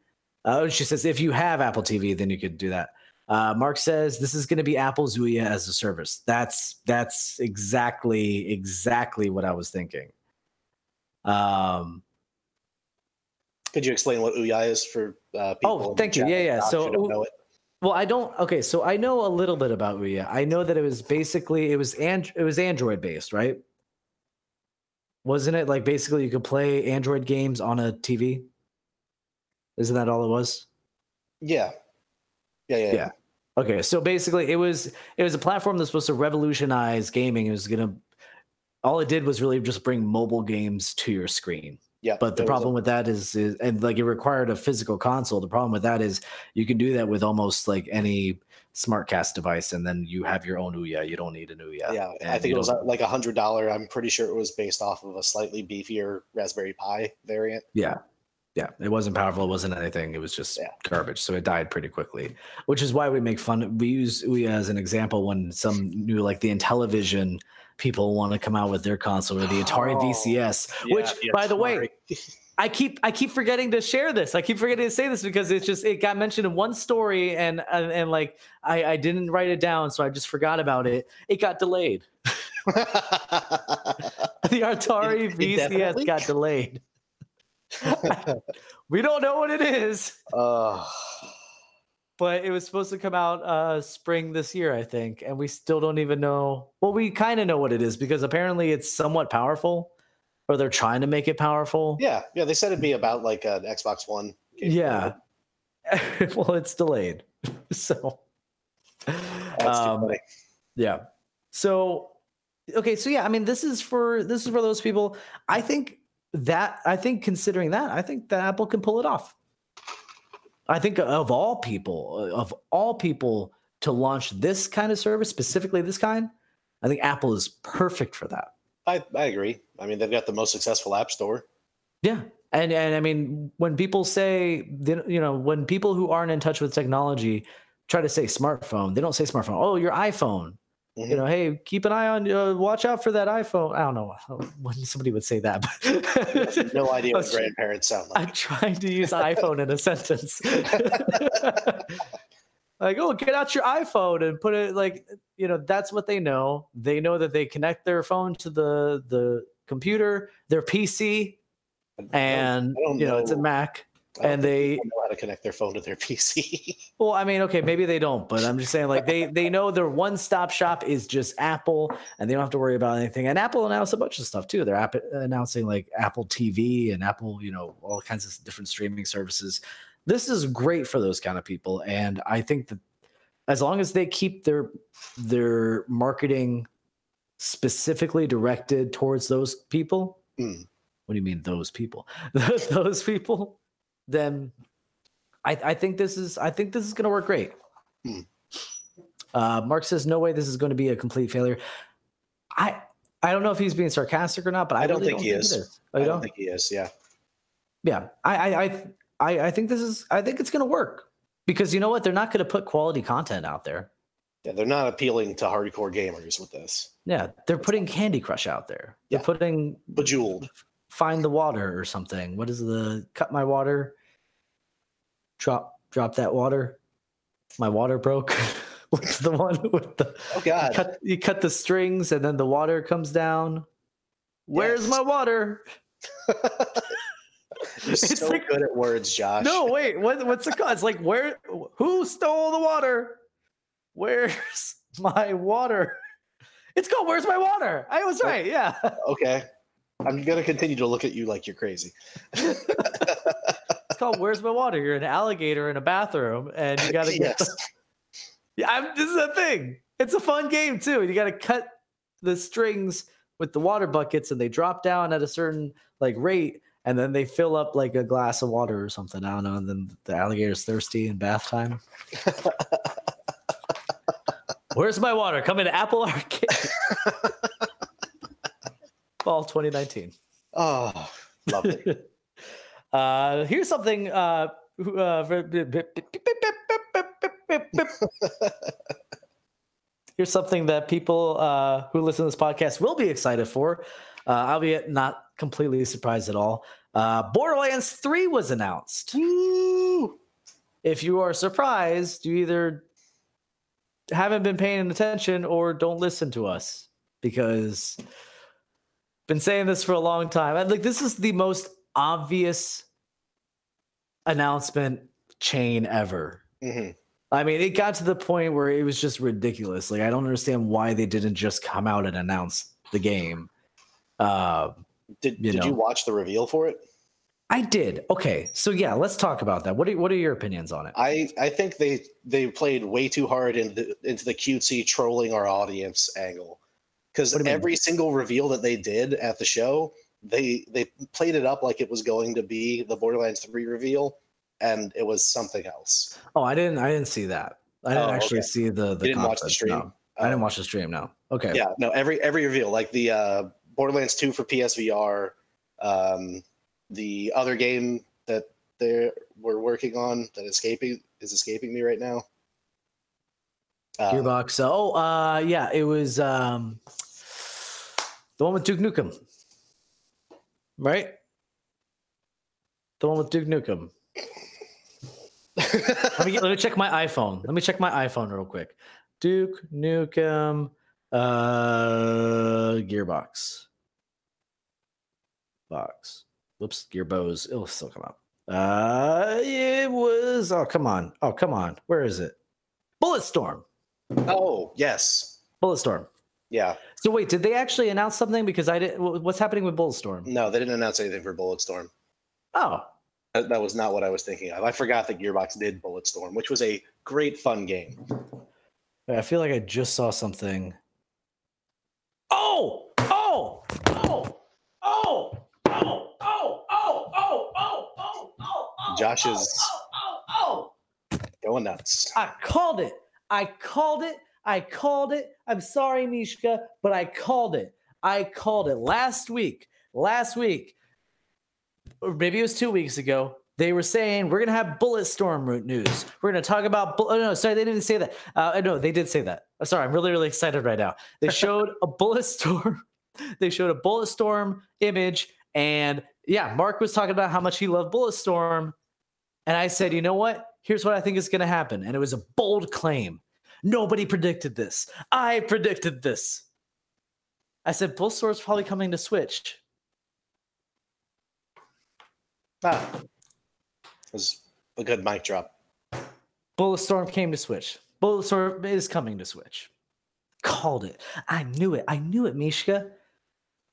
She says, if you have Apple TV, then you could do that. Mark says, this is going to be Apple's Ouya as a service. That's exactly what I was thinking. Could you explain what Ouya is for people? Oh, thank you. Yeah. So, know it? Well, I don't. Okay, so I know a little bit about Ouya. I know that it was Android based, right? Wasn't it like basically you could play Android games on a TV? Isn't that all it was? Yeah. Okay, so basically it was a platform that's supposed to revolutionize gaming. All it did was really just bring mobile games to your screen. Yeah. But the problem with that is and like it required a physical console. The problem with that is you can do that with almost like any SmartCast device, and then you have your own Ouya. You don't need an Ouya. Yeah, I think it was like $100. I'm pretty sure it was based off of a slightly beefier Raspberry Pi variant. Yeah, it wasn't powerful. It wasn't anything. It was just garbage. So it died pretty quickly, which is why we make fun. We use Ouya as an example when some new, like the Intellivision people want to come out with their console, or the Atari VCS, which, by the way, I keep forgetting to share this. I keep forgetting to say this because it got mentioned in one story and like I didn't write it down, so I just forgot about it. It got delayed. The Atari VCS got delayed. We don't know what it is. But it was supposed to come out spring this year, I think, and we still don't even know. Well, we kind of know what it is because apparently it's somewhat powerful, or they're trying to make it powerful. Yeah, they said it'd be about like an Xbox One. Yeah. Well, it's delayed. So That's too funny. yeah. So okay, so yeah, I mean this is for those people. I think considering that, I think that Apple can pull it off. I think of all people to launch this kind of service, specifically this kind, I think Apple is perfect for that. I agree. I mean, they've got the most successful app store. Yeah. And I mean, when people say, when people who aren't in touch with technology try to say smartphone, they don't say smartphone. Oh, your iPhone. Mm-hmm. Hey, keep an eye on, watch out for that iPhone. I don't know when somebody would say that. But no idea what grandparents sound like. I'm trying to use iPhone in a sentence. Like, oh, get out your iPhone and put it like, that's what they know. They know that they connect their phone to the computer, their PC, and it's a Mac. And they know how to connect their phone to their PC. Well, I mean, okay, maybe they don't, but I'm just saying, like, they know their one-stop shop is just Apple, and they don't have to worry about anything. And Apple announced a bunch of stuff too. They're announcing like Apple TV and Apple, all kinds of different streaming services. This is great for those kind of people, and I think that as long as they keep their marketing specifically directed towards those people. What do you mean those people? Those people. Then I think this is going to work great. Mark says no way this is going to be a complete failure. I don't know if he's being sarcastic or not, but I don't think he is. Oh, I don't think he is. Yeah. I think it's going to work because you know what? They're not going to put quality content out there. Yeah, they're not appealing to hardcore gamers with this. Yeah, they're putting Candy Crush out there. They're putting Bejeweled. Find the water or something. What is the cut my water? Drop that water. My water broke. What's the one with the? Oh God! You cut the strings and then the water comes down. Where's my water? You're so like, good at words, Josh. No, wait. What's it called? It's like who stole the water? Where's my water? It's called Where's My Water? I was right. Yeah. Okay. I'm going to continue to look at you like you're crazy. It's called Where's My Water? You're an alligator in a bathroom and you got to get this is a thing. It's a fun game too. You got to cut the strings with the water buckets and they drop down at a certain like rate and then they fill up like a glass of water or something. I don't know. And then the alligator's thirsty in bath time. Where's my water? Come into Apple Arcade. Fall 2019. Oh, lovely. Here's something. Here's something that people who listen to this podcast will be excited for, albeit not completely surprised at all. Borderlands 3 was announced. Woo! If you are surprised, you either haven't been paying attention or don't listen to us because been saying this for a long time. Like this is the most obvious announcement chain ever. Mm-hmm. I mean, it got to the point where it was just ridiculous. Like I don't understand why they didn't just come out and announce the game. Did you watch the reveal for it? I did. Okay, so yeah, let's talk about that. What are your opinions on it? I think they played way too hard into the cutesy trolling our audience angle. Because every single reveal that they did at the show, they played it up like it was going to be the Borderlands 3 reveal, and it was something else. Oh, I didn't see that. I didn't actually see the. You didn't watch the stream. No. I didn't watch the stream. No. Okay. Yeah. No. Every reveal, like the Borderlands 2 for PSVR, the other game that we're working on that is escaping me right now. Gearbox. Yeah, it was the one with Duke Nukem, right? The one with Duke Nukem. let me check my iPhone. Let me check my iPhone real quick. Duke Nukem Gearbox. Box. Whoops, Gearbows. It'll still come up. It was come on. Where is it? Bulletstorm. Oh, yes. Bulletstorm. Yeah. So wait, did they actually announce something? Because I didn't. What's happening with Bulletstorm? No, they didn't announce anything for Bulletstorm. Oh. That was not what I was thinking of. I forgot that Gearbox did Bulletstorm, which was a great fun game. I feel like I just saw something. Josh is going nuts. I called it. I'm sorry, Mishka, but I called it. Last week, or maybe it was 2 weeks ago, they were saying we're going to have Bulletstorm news. We're going to talk about no, sorry, they didn't say that. No, they did say that. I'm sorry, I'm really, really excited right now. They showed a Bulletstorm. They showed a Bulletstorm image, and yeah, Mark was talking about how much he loved Bulletstorm, and I said, you know what? Here's what I think is going to happen, and it was a bold claim. Nobody predicted this. I predicted this. I said Bulletstorm's probably coming to Switch. That was a good mic drop. Bulletstorm came to Switch. Bulletstorm is coming to Switch. Called it. I knew it, Mishka.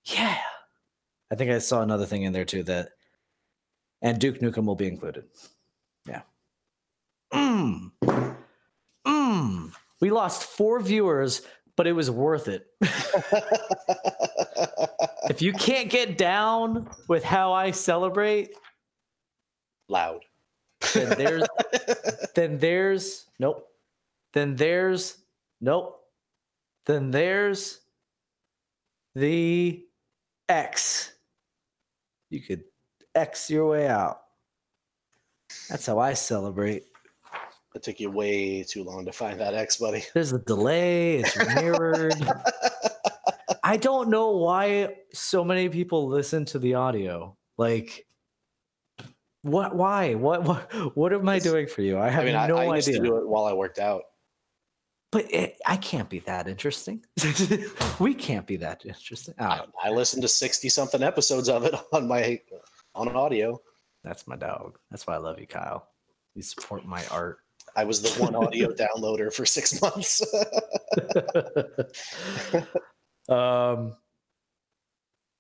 Yeah. I think I saw another thing in there too and Duke Nukem will be included. Yeah. We lost 4 viewers, but it was worth it. If you can't get down with how I celebrate, loud. Then there's the X. You could X your way out. That's how I celebrate. It took you way too long to find that X, buddy. There's a delay. It's mirrored. I don't know why so many people listen to the audio. Like, what? Why? What am I doing for you? I have no idea. I used to do it while I worked out. But I can't be that interesting. We can't be that interesting. I listened to 60-something episodes of it on an audio. That's my dog. That's why I love you, Kyle. You support my art. I was the one audio downloader for 6 months.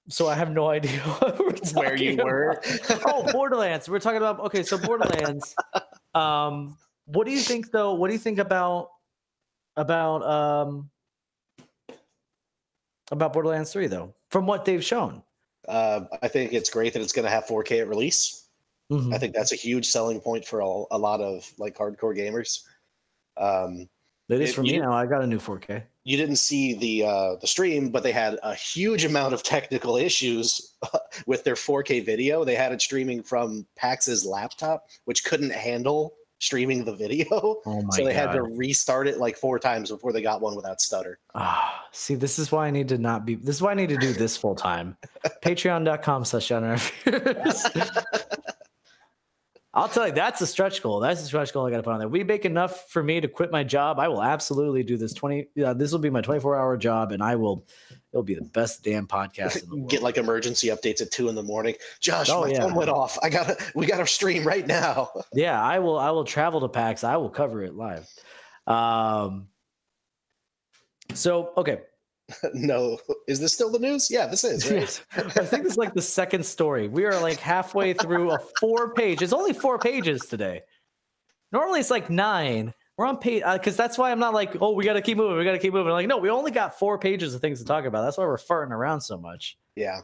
So I have no idea where you were. Oh, Borderlands. We're talking about so Borderlands. What do you think though? What do you think about Borderlands 3 though? From what they've shown. I think it's great that it's going to have 4K at release. Mm-hmm. I think that's a huge selling point for a lot of like hardcore gamers. It is for me now. I got a new 4K. You didn't see the stream, but they had a huge amount of technical issues with their 4K video. They had it streaming from PAX's laptop, which couldn't handle streaming the video. Oh my so they God. had to restart it like 4 times before they got one without stutter. See, this is why I need to this is why I need to do this full time. Patreon.com/generative. I'll tell you, that's a stretch goal. That's a stretch goal I got to put on there. We make enough for me to quit my job. I will absolutely do this. This will be my 24-hour job, and it'll be the best damn podcast in the world. Get like emergency updates at 2 a.m. Josh, my phone went off. We got our stream right now. Yeah, I will travel to PAX. I will cover it live. So, okay. No, is this still the news? Yeah, this is. Right? Yes. I think this is like the second story. We are like halfway through a 4-page. It's only 4 pages today. Normally it's like 9. We're on page because that's why I'm not like, oh, we got to keep moving. I'm like, no, we only got 4 pages of things to talk about. That's why we're farting around so much. Yeah.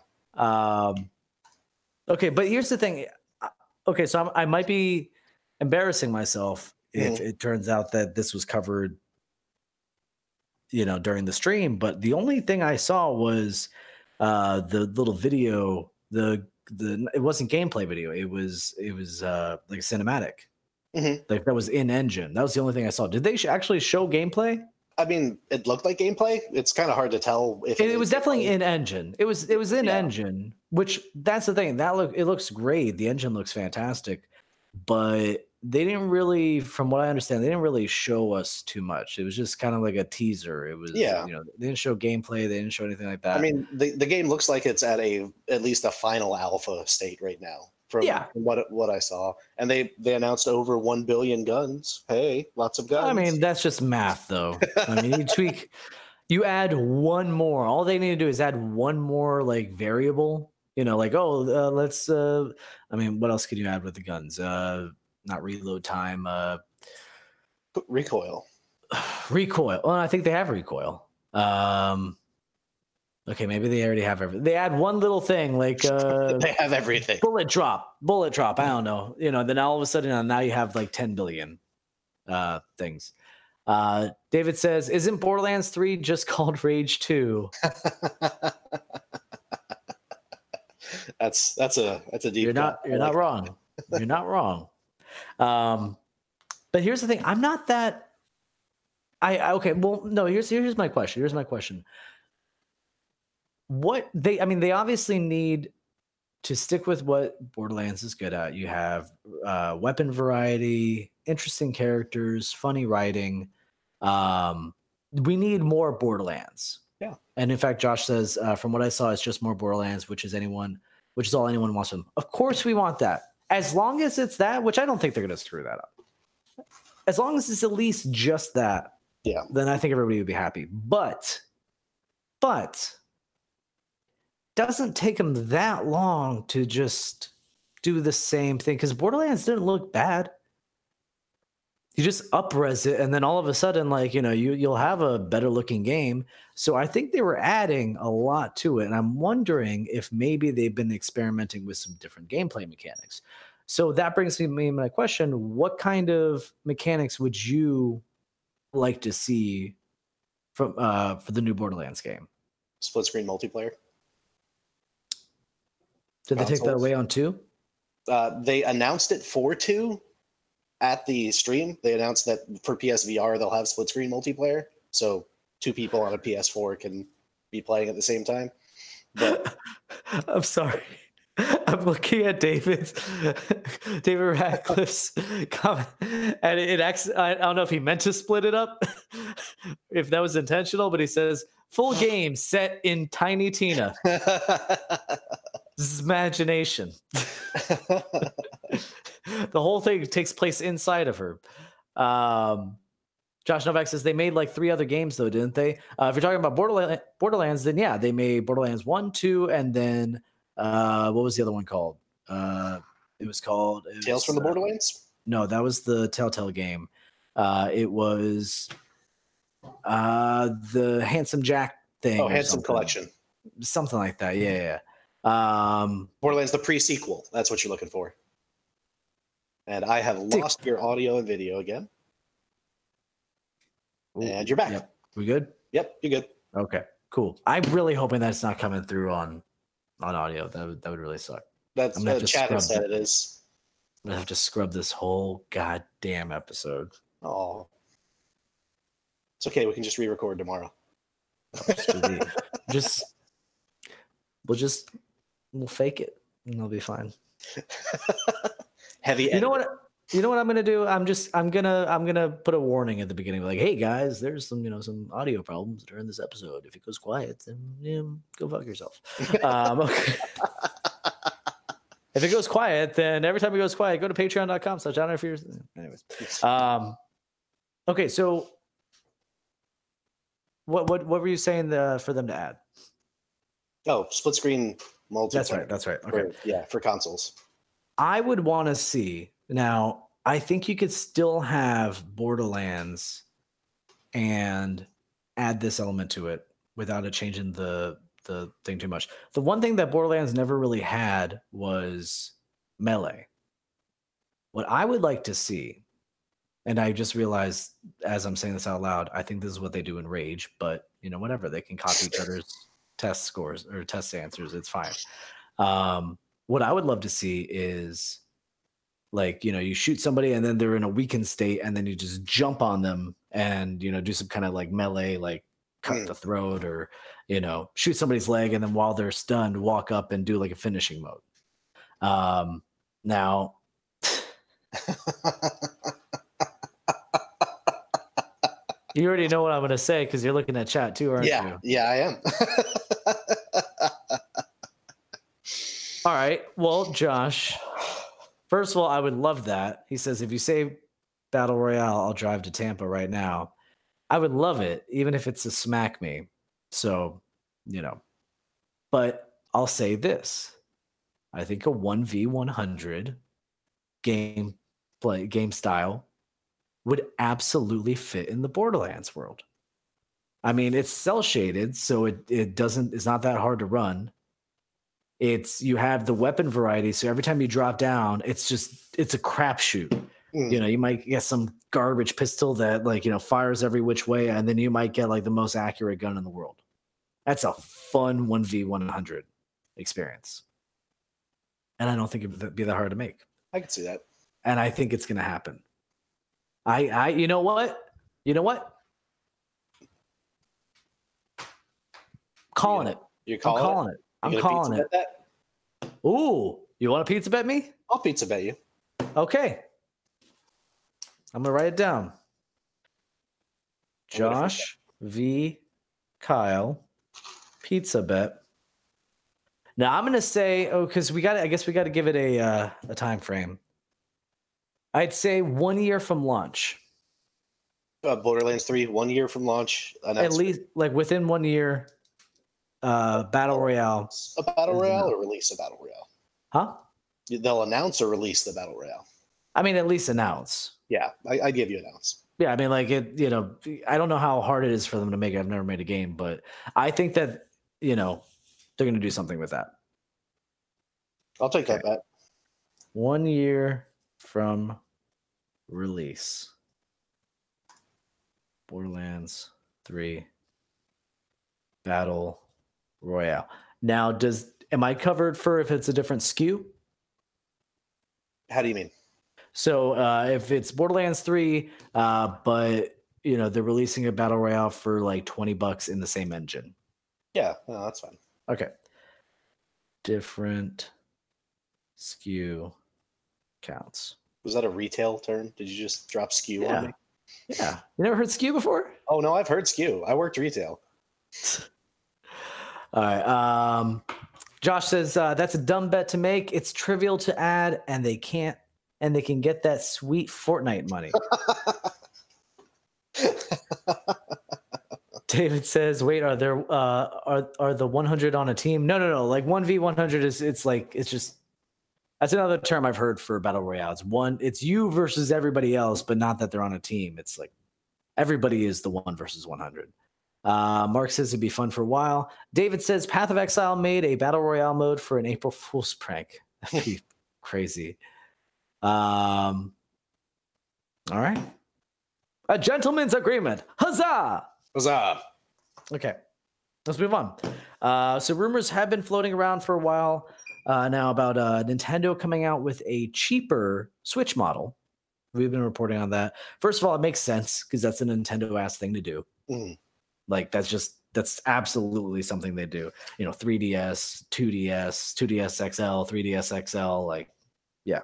Okay, but here's the thing. Okay, so I might be embarrassing myself if it turns out that this was covered, during the stream, but the only thing I saw was the little video. It wasn't gameplay video. It was like cinematic. Mm-hmm. Like that was in engine. That was the only thing I saw. Did they actually show gameplay? I mean, it looked like gameplay. It's kind of hard to tell if It was definitely gameplay. in engine. It was in engine, which that's the thing. It looks great. The engine looks fantastic, but they didn't really, from what I understand, they didn't really show us too much. It was just kind of like a teaser. It was, they didn't show gameplay. They didn't show anything like that. I mean, the game looks like it's at least a final alpha state right now. From what I saw, and they announced over 1 billion guns. Hey, lots of guns. I mean, that's just math, though. I mean, you add one more. All they need to do is add one more like variable. Let's. I mean, what else could you add with the guns? Not reload time. Recoil. Recoil. Well, I think they have recoil. Okay, maybe they already have everything. They add one little thing like they have everything. Bullet drop. I don't know. Then all of a sudden now you have like 10 billion things. David says, "Isn't Borderlands 3 just called Rage 2?" That's a deep. You're not wrong. You're not wrong. But here's the thing. I'm not that. Okay. Well, no. Here's my question. They obviously need to stick with what Borderlands is good at. You have weapon variety, interesting characters, funny writing. We need more Borderlands. Yeah. And in fact, Josh says, from what I saw, it's just more Borderlands, which is all anyone wants from them. Of course we want that. As long as it's that, which I don't think they're going to screw that up. As long as it's at least just that, then I think everybody would be happy. But doesn't take them that long to just do the same thing, because Borderlands didn't look bad. You just up-res it, and then all of a sudden, you'll have a better looking game. So I think they were adding a lot to it, and I'm wondering if maybe they've been experimenting with some different gameplay mechanics. So that brings me to my question: what kind of mechanics would you like to see for the new Borderlands game? Split screen multiplayer. Did they take that away on 2? They announced it for 2 at the stream. They announced that for PSVR they'll have split screen multiplayer, so 2 people on a PS4 can be playing at the same time. But I'm sorry. I'm looking at David Radcliffe's comment, and I don't know if he meant to split it up, if that was intentional, but he says, "Full game set in Tiny Tina." This is imagination. The whole thing takes place inside of her. Josh Novak says they made like 3 other games though, didn't they? If you're talking about Borderlands, then yeah, they made Borderlands 1, 2, and then what was the other one called? It was Tales from the Borderlands? No, that was the Telltale game. It was the Handsome Jack thing. Oh, Handsome Collection. Something like that. Yeah. Borderlands, the pre-sequel. That's what you're looking for. And I have lost your audio and video again. And you're back. Yep. We good? Yep, you're good. Okay, cool. I'm really hoping that's not coming through on audio. That would really suck. That's the chat has said it is. I'm gonna have to scrub this whole goddamn episode. Oh, it's okay. We can just re-record tomorrow. We'll fake it and it'll be fine. Heavy. You know what I'm gonna do? I'm gonna put a warning at the beginning, like, hey guys, there's some audio problems during this episode. If it goes quiet, then go fuck yourself. Okay. If it goes quiet, then every time it goes quiet, go to patreon.com/downright. Anyways. Okay, so what were you saying for them to add? Oh, split screen multiplayer. That's right. Okay. For consoles. I would want to see. Now, I think you could still have Borderlands and add this element to it without it changing the thing too much. The one thing that Borderlands never really had was melee. What I would like to see, and I just realized as I'm saying this out loud, I think this is what they do in Rage, but whatever, they can copy each other's test scores or test answers. It's fine. What I would love to see is like, you shoot somebody and then they're in a weakened state, and then you just jump on them and, do some kind of like melee, like cut the throat, or, shoot somebody's leg. And then while they're stunned, walk up and do like a finishing mode. Now, you already know what I'm going to say because you're looking at chat too, aren't you? Yeah, I am. All right. Well, Josh, first of all, I would love that. He says, if you say Battle Royale, I'll drive to Tampa right now. I would love it, even if it's to smack me. So, but I'll say this. I think a 1v100 game style would absolutely fit in the Borderlands world. I mean, it's cell shaded, so it's not that hard to run. You have the weapon variety, so every time you drop down, it's a crapshoot. You might get some garbage pistol that fires every which way, and then you might get like the most accurate gun in the world. That's a fun 1v100 experience. And I don't think it would be that hard to make. I can see that. And I think it's going to happen. You know what? Calling it. You're calling it? I'm calling it. Ooh, you want to pizza bet me? I'll pizza bet you. Okay. I'm going to write it down. Josh v. Kyle, pizza bet. Now I'm going to say, because I guess we got to give it a time frame. I'd say 1 year from launch. Borderlands 3, 1 year from launch. At least, like within 1 year, Battle Royale. A Battle Royale or release a Battle Royale? Huh? They'll announce or release the Battle Royale. I mean, at least announce. Yeah, I give you announce. Yeah, I mean, like I don't know how hard it is for them to make it. I've never made a game, but I think that, they're going to do something with that. I'll take that bet. 1 year from release. Borderlands 3 Battle Royale. Now, am I covered for if it's a different SKU? How do you mean? So if it's Borderlands 3, but they're releasing a Battle Royale for like $20 in the same engine. Yeah, no, that's fine. Okay. Different SKU counts. Was that a retail term? Did you just drop SKU on me? Yeah. You never heard SKU before? Oh, no, I've heard SKU. I worked retail. All right. Josh says, that's a dumb bet to make. It's trivial to add, and they can get that sweet Fortnite money. David says, wait, are there are the 100 on a team? No. Like 1v100 that's another term I've heard for Battle Royale. It's you versus everybody else, but not that they're on a team. It's like everybody is the 1 versus 100. Mark says it'd be fun for a while. David says Path of Exile made a Battle Royale mode for an April Fool's prank. That'd be crazy. All right. A gentleman's agreement. Huzzah! Huzzah! Okay, let's move on. So rumors have been floating around for a while now about Nintendo coming out with a cheaper Switch model. We've been reporting on that. First of all, it makes sense because that's a Nintendo-ass thing to do. Like that's absolutely something they do. 3DS, 2DS, 2DS XL, 3DS XL, like, yeah.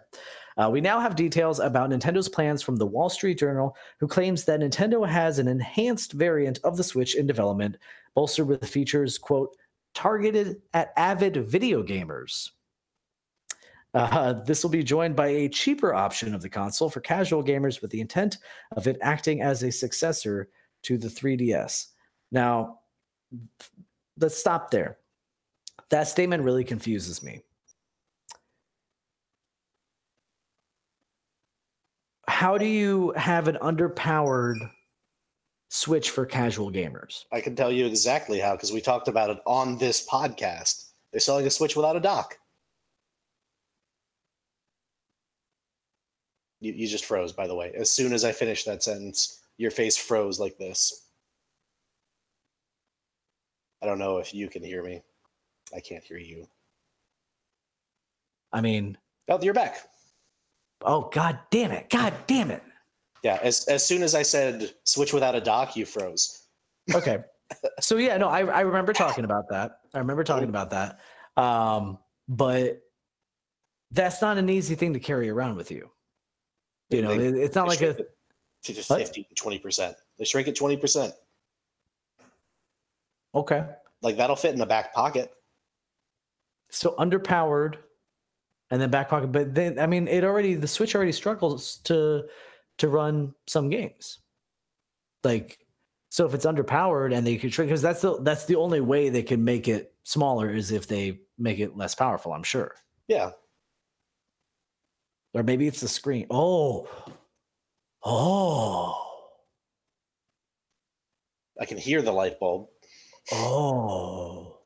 We now have details about Nintendo's plans from the Wall Street Journal, who claims that Nintendo has an enhanced variant of the Switch in development, bolstered with features, quote, targeted at avid video gamers. This will be joined by a cheaper option of the console for casual gamers with the intent of it acting as a successor to the 3DS. Now, let's stop there. That statement really confuses me. How do you have an underpowered Switch for casual gamers? I can tell you exactly how, because we talked about it on this podcast. They're selling a Switch without a dock. You just froze, by the way. As soon as I finished that sentence, your face froze like this. I don't know if you can hear me. I can't hear you. I mean... Oh, you're back. Oh, God damn it. God damn it. Yeah, as soon as I said switch without a dock, you froze. Okay. So yeah, no, I remember talking about that. But that's not an easy thing to carry around with you. You know, it's not like a to just 15, 20%. They shrink it 20%. Okay. Like that'll fit in the back pocket. So underpowered and then back pocket, but then I mean the Switch already struggles to run some games. Like, so if it's underpowered and they could shrink, because that's the only way they can make it smaller is if they make it less powerful, I'm sure. Yeah. Or maybe it's the screen. Oh. I can hear the light bulb. Oh.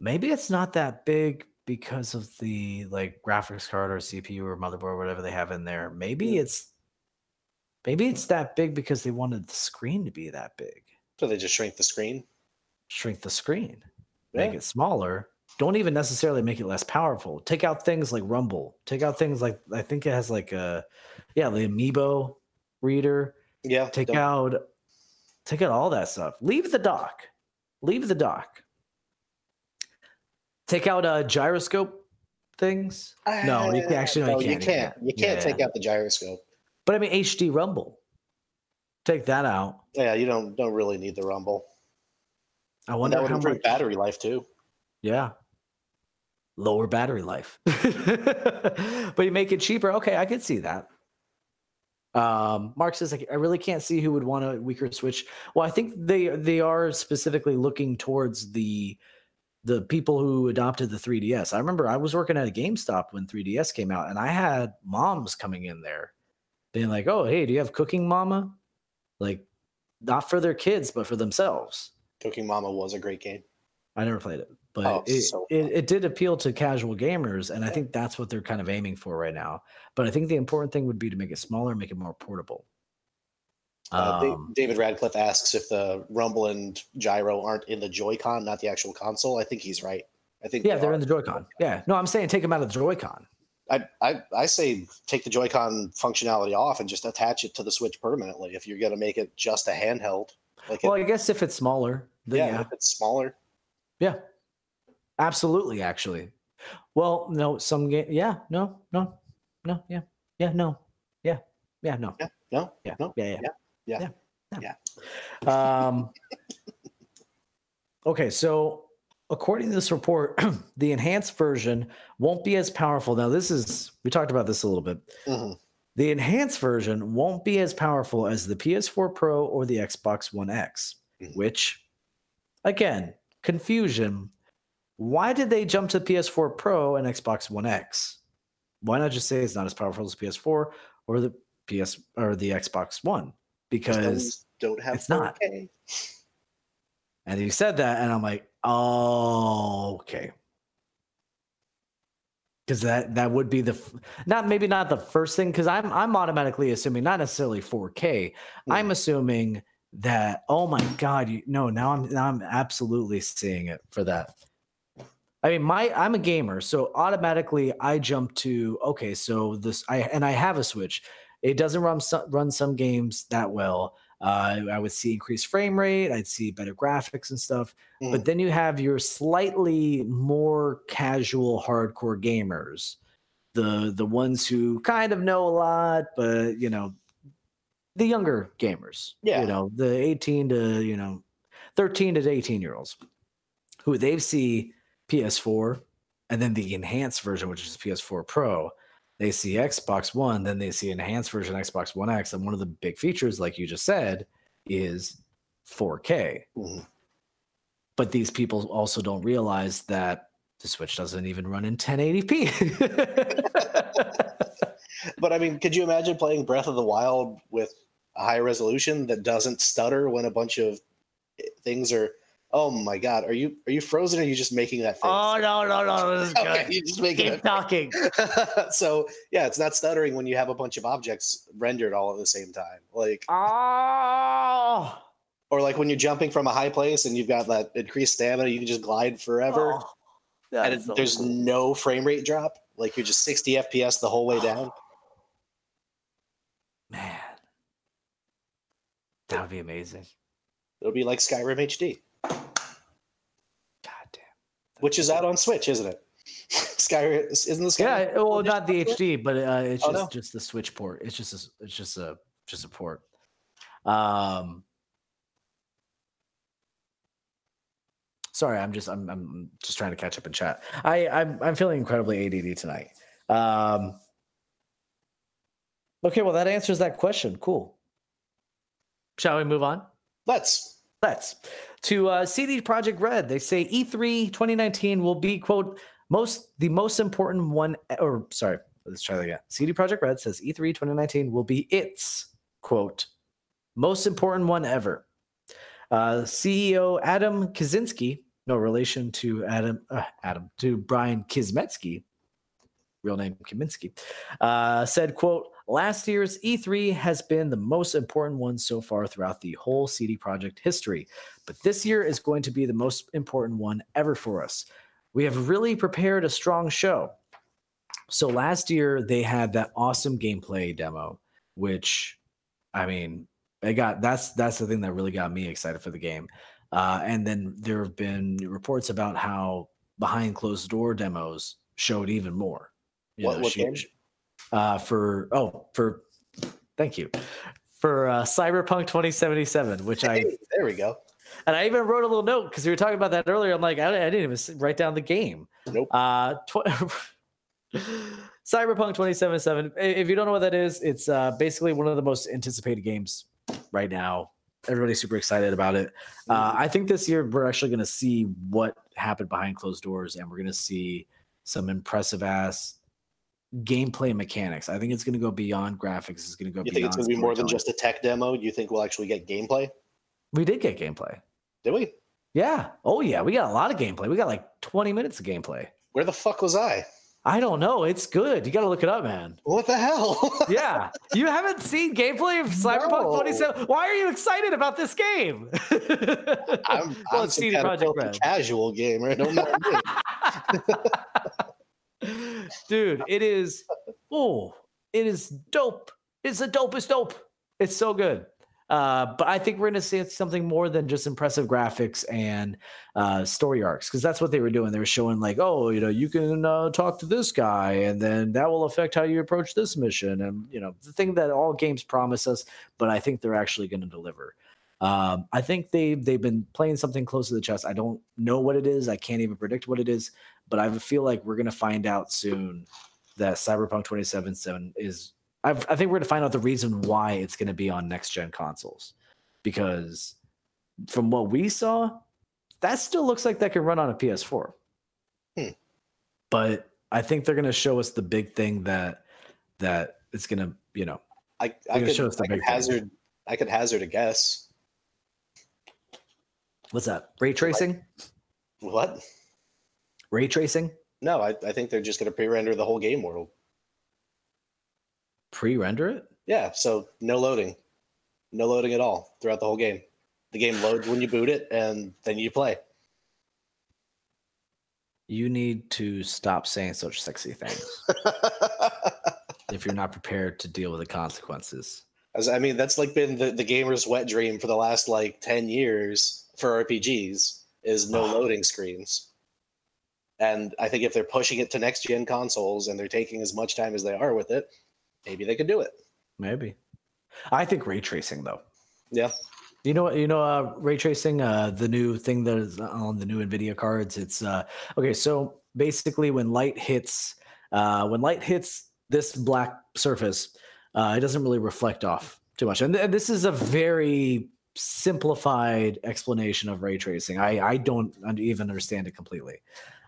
Maybe it's not that big because of the like graphics card or CPU or motherboard or whatever they have in there. Maybe it's that big because they wanted the screen to be that big. So they just shrink the screen? Shrink the screen. Yeah. Make it smaller. Don't even necessarily make it less powerful. Take out things like Rumble. Take out things like, I think it has like the Amiibo reader. Yeah. Take out all that stuff. Leave the dock. Take out gyroscope things. No, you can't. You can't take out the gyroscope. But I mean HD Rumble. Take that out. Yeah, you don't really need the Rumble. I wonder how much battery life too. Yeah. Lower battery life. But you make it cheaper. Okay, I could see that. Mark says, I really can't see who would want a weaker Switch. Well, I think they are specifically looking towards the people who adopted the 3DS. I remember I was working at a GameStop when 3DS came out, and I had moms coming in there being like, oh, hey, do you have Cooking Mama? Like, not for their kids, but for themselves. Cooking Mama was a great game. I never played it, but it did appeal to casual gamers, and I think that's what they're kind of aiming for right now. But I think the important thing would be to make it smaller, make it more portable. David Radcliffe asks if the Rumble and Gyro aren't in the Joy-Con, not the actual console. I think he's right. I think they're in the Joy-Con. Yeah, no, I'm saying take them out of the Joy-Con. I say take the Joy-Con functionality off and just attach it to the Switch permanently. If you're going to make it just a handheld, I guess if it's smaller, then if it's smaller. Yeah, absolutely. Actually, well, no, some game. Yeah, no, no, no. Okay, so according to this report, the enhanced version won't be as powerful. Now, we talked about this a little bit. Mm-hmm. The enhanced version won't be as powerful as the PS4 Pro or the Xbox One X, which, again, confusion. Why did they jump to PS4 Pro and Xbox One X? Why not just say it's not as powerful as PS4 or the Xbox One? Because don't have it's 4K. Not. And you said that, and I'm like, oh, okay. Because that would be maybe not the first thing, because I'm automatically assuming not necessarily 4K. I'm assuming that, oh my God, now I'm absolutely seeing it for that. I mean, I'm a gamer, so automatically I jump to, okay, so I have a Switch. It doesn't run some games that well. I would see increased frame rate. I'd see better graphics and stuff. But then you have your slightly more casual hardcore gamers, the ones who kind of know a lot, but the younger gamers, the 18 to 13 to 18-year-olds, who they see PS4 and then the enhanced version, which is PS4 Pro. They see Xbox One, then they see enhanced version Xbox One X, and one of the big features, like you just said, is 4K. But these people also don't realize that the Switch doesn't even run in 1080p. But I mean, could you imagine playing Breath of the Wild with a high resolution that doesn't stutter when a bunch of things are? Oh my God, are you frozen? Or are you just making that face? Oh no! This is good. Okay, you just making Keep talking. So yeah, it's not stuttering when you have a bunch of objects rendered all at the same time. Like or like when you're jumping from a high place and you've got that increased stamina, you can just glide forever. And there's no frame rate drop. Like you're just 60 FPS the whole way down. Man, that would be amazing. It'll be like Skyrim HD. God damn. Which is out on Switch, isn't it? Skyrim isn't the Skyrim? Yeah, well, not the HD, but it's Oh, just the Switch port. It's just a port. Sorry, I'm just trying to catch up in chat. I'm feeling incredibly ADD tonight. Okay, well that answers that question. Cool. Shall we move on? Let's. To CD Projekt Red, they say E3 2019 will be, quote, the most important one, or sorry, let's try that again. CD Projekt Red says E3 2019 will be its, quote, most important one ever. CEO Adam Kaczynski, no relation to to Brian Kizmetsky, real name Kaminsky, said, quote, last year's E3 has been the most important one so far throughout the whole CD Projekt history, but this year is going to be the most important one ever for us. We have really prepared a strong show. So last year they had that awesome gameplay demo, which, I mean, that's the thing that really got me excited for the game. And then there have been reports about how behind closed door demos showed even more. What game? Thank you. For Cyberpunk 2077, which there we go. And I even wrote a little note because we were talking about that earlier. I'm like, I didn't even write down the game. Nope. Cyberpunk 2077. If you don't know what that is, it's basically one of the most anticipated games right now. Everybody's super excited about it. I think this year we're actually going to see what happened behind closed doors, and we're going to see some impressive ass gameplay mechanics. I think it's going to go beyond graphics. It's going to go. You think it's going to be more than just a tech demo? You think we'll actually get gameplay? We did get gameplay. Did we? Yeah. Oh yeah, we got a lot of gameplay. We got like 20 minutes of gameplay. Where the fuck was I? I don't know. It's good. You got to look it up, man. What the hell? Yeah. You haven't seen gameplay of Cyberpunk 27? Why are you excited about this game? I'm CD Projekt Red. Casual gamer. Don't know Dude, it is dope. It's the dopest dope. It's so good. But I think we're going to see something more than just impressive graphics and story arcs, because that's what they were doing. They were showing like, oh, you can talk to this guy, and then that will affect how you approach this mission, and the thing that all games promise us. But I think they're actually going to deliver. I think they've been playing something close to the chest. I don't know what it is. I can't even predict what it is, but I feel like we're going to find out soon that Cyberpunk 2077 is. I think we're going to find out the reason why it's going to be on next-gen consoles, because from what we saw, that still looks like that could run on a PS4. But I think they're going to show us the big thing that it's going to, I could hazard a guess. What's that? Ray tracing? What? Ray tracing? No, I think they're just going to pre-render the whole game world. Pre-render it? Yeah, so no loading at all throughout the whole game. The game loads when you boot it, and then you play. You need to stop saying such sexy things if you're not prepared to deal with the consequences. I mean, that's like been the gamer's wet dream for the last 10 years for RPGs is no loading screens. And I think if they're pushing it to next-gen consoles and they're taking as much time as they are with it, maybe they could do it. Maybe. I think ray tracing, though. Yeah. Ray tracing, the new thing that is on the new NVIDIA cards. It's okay. So basically, when light hits this black surface, it doesn't really reflect off too much. And this is a very simplified explanation of ray tracing. I don't even understand it completely.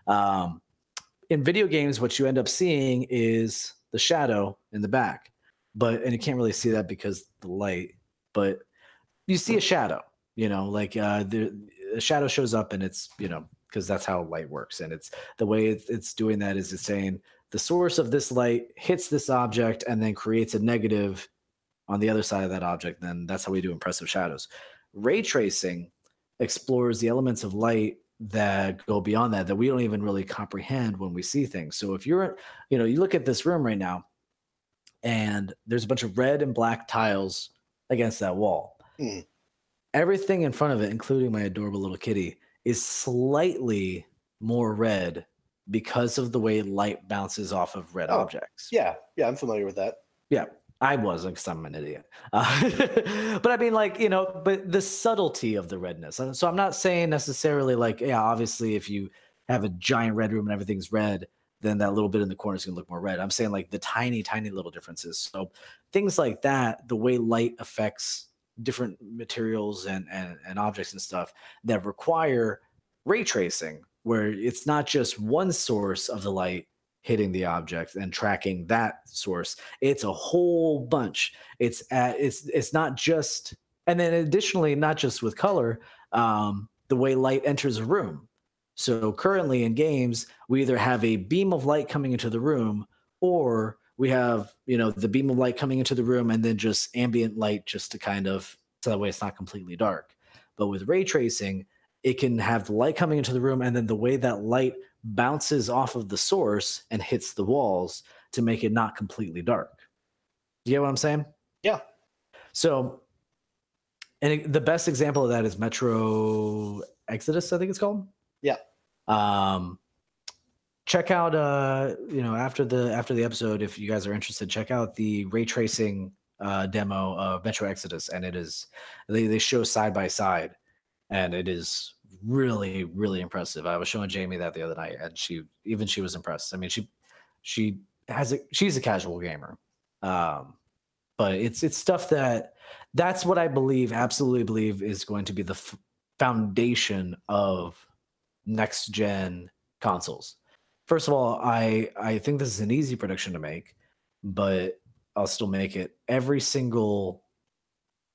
In video games, what you end up seeing is the shadow in the back, and you can't really see that because the light, but you see a shadow, the shadow shows up, and it's, because that's how light works. And it's the way it's doing that is it's saying the source of this light hits this object and then creates a negative on the other side of that object. Then that's how we do impressive shadows. Ray tracing explores the elements of light that go beyond that we don't even really comprehend when we see things. So if you're, you look at this room right now, and there's a bunch of red and black tiles against that wall. Everything in front of it, including my adorable little kitty, is slightly more red because of the way light bounces off of red objects. Yeah, I'm familiar with that. Yeah, I wasn't, because I'm an idiot. But I mean, like, but the subtlety of the redness. And so I'm not saying necessarily like, yeah, obviously if you have a giant red room and everything's red, then that little bit in the corner is going to look more red. I'm saying like the tiny, tiny little differences. So things like that, the way light affects different materials and objects and stuff that require ray tracing, where it's not just one source of the light hitting the object and tracking that source. It's a whole bunch. It's not just, and then additionally, not just with color, the way light enters a room. So currently in games, we either have a beam of light coming into the room, or we have, the beam of light coming into the room and then just ambient light just to kind of, so that way it's not completely dark. But with ray tracing, it can have the light coming into the room and then the way that light bounces off of the source and hits the walls to make it not completely dark. You get what I'm saying? Yeah. So, and the best example of that is Metro Exodus, I think it's called. Yeah. Check out after the episode, if you guys are interested, check out the ray tracing demo of Metro Exodus, and it is they show side by side, and it is really, really impressive. I was showing Jamie that the other night, and she was impressed. I mean, she's a casual gamer, but it's stuff that's what I absolutely believe is going to be the foundation of next gen consoles. First of all, I think this is an easy prediction to make, but I'll still make it. Every single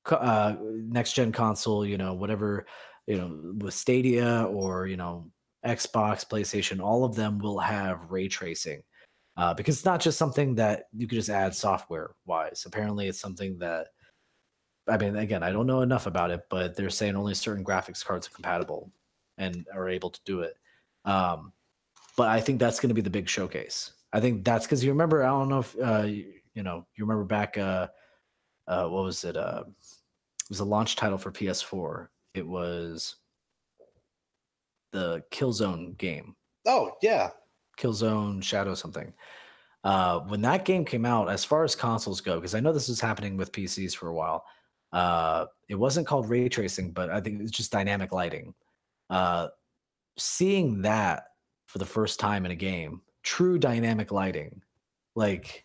next gen console, whatever, with Stadia or, Xbox, PlayStation, all of them will have ray tracing, because it's not just something that you could just add software wise. Apparently it's something that, I mean, again, I don't know enough about it, but they're saying only certain graphics cards are compatible and are able to do it. But I think that's going to be the big showcase. I think that's because you remember, I don't know if, you remember back, what was it? It was a launch title for PS4. It was the Killzone game. Oh, yeah. Killzone Shadow something. When that game came out, as far as consoles go, because I know this was happening with PCs for a while, it wasn't called ray tracing, but I think it's just dynamic lighting. Seeing that for the first time in a game, true dynamic lighting, like,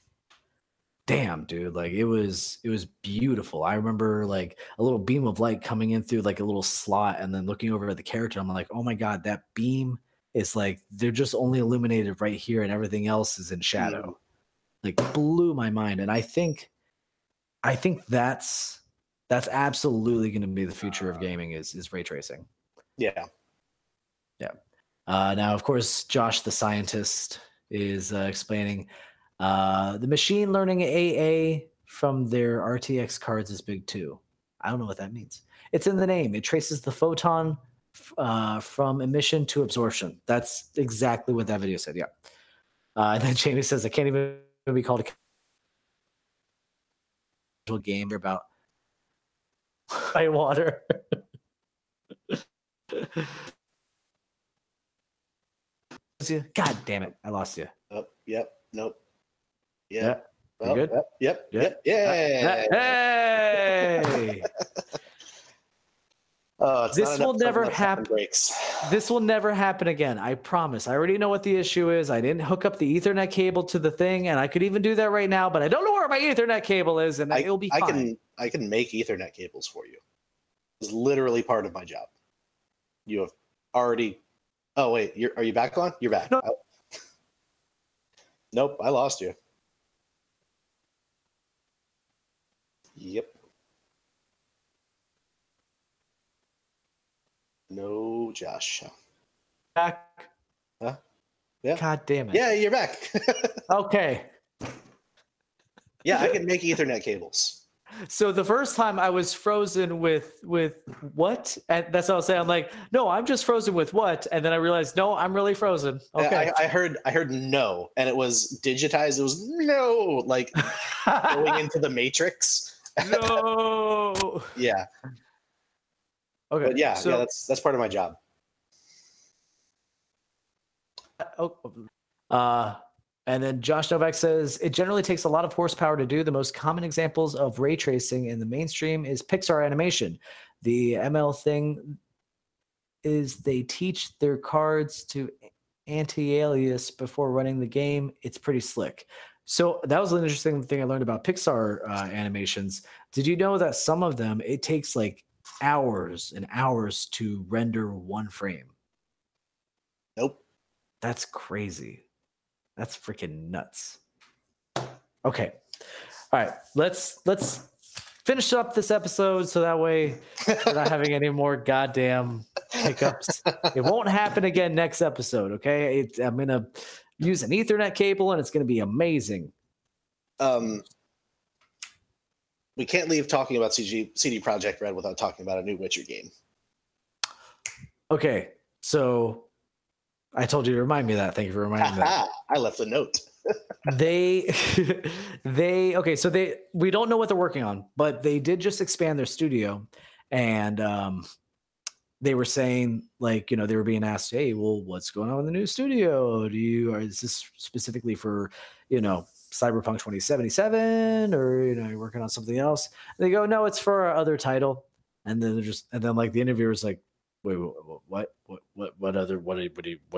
damn, dude, like it was beautiful. I remember like a little beam of light coming in through like a little slot, and then looking over at the character, I'm like, oh my god, that beam is like, they're just only illuminated right here and everything else is in shadow. Like, blew my mind. And I think that's absolutely going to be the future of gaming is ray tracing. Yeah. Now, of course, Josh the scientist is explaining the machine learning AA from their RTX cards is big too. I don't know what that means. It's in the name. It traces the photon from emission to absorption. That's exactly what that video said. Yeah. And then Jamie says, I can't even be called a casual game about high water. God damn it. I lost you. Oh, yep. Nope. Yeah. Well, good? Yep. Yeah. Yeah. Hey. This will never happen. This will never happen again. I promise. I already know what the issue is. I didn't hook up the Ethernet cable to the thing, and I could even do that right now, but I don't know where my Ethernet cable is, and it'll be fine. I can make Ethernet cables for you. It's literally part of my job. You have already. Oh wait, are you back on? You're back. No. Nope, I lost you. Yep. No, Josh. Back. Huh? Yeah. God damn it. Yeah, you're back. Okay. Yeah, I can make Ethernet cables. So the first time I was frozen with what? And that's what I was saying. I'm like, no, I'm just frozen with what? And then I realized, no, I'm really frozen. Okay. I heard no, and it was digitized. It was no, like going into the Matrix. No. Yeah. Okay. But yeah, so, yeah, that's part of my job. And then Josh Novak says it generally takes a lot of horsepower to do. The most common examples of ray tracing in the mainstream is Pixar animation. The ML thing is they teach their cards to anti-alias before running the game. It's pretty slick. So that was an interesting thing I learned about Pixar animations. Did you know that some of them, it takes like hours and hours to render one frame? Nope. That's crazy. That's freaking nuts. Okay. All right. Let's finish up this episode so that way we're not having any more goddamn hiccups. It won't happen again next episode, okay? I'm going to use an Ethernet cable and it's going to be amazing. We can't leave talking about CD Projekt Red without talking about a new Witcher game. Okay. So I told you to remind me of that. Thank you for reminding me of that. I left a note. We don't know what they're working on, but they did just expand their studio, and they were saying, like, they were being asked, hey, well, what's going on in the new studio? Is this specifically for, Cyberpunk 2077, or you're working on something else? And they go, no, it's for our other title. And then like the interviewer's like, wait, what do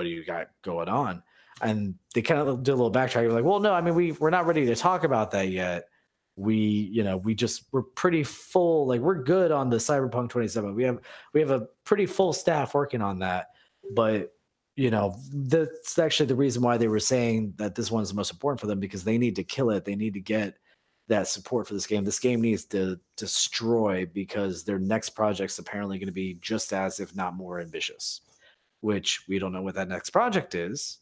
you got going on? And they kind of did a little backtrack. They're like, well, no, I mean, we're not ready to talk about that yet. We're pretty full. Like, we're good on the Cyberpunk 27. We have a pretty full staff working on that. But, that's actually the reason why they were saying that this one's the most important for them, because they need to kill it. They need to get that support for this game. This game needs to destroy, because their next project's apparently going to be just as, if not more, ambitious, which we don't know what that next project is.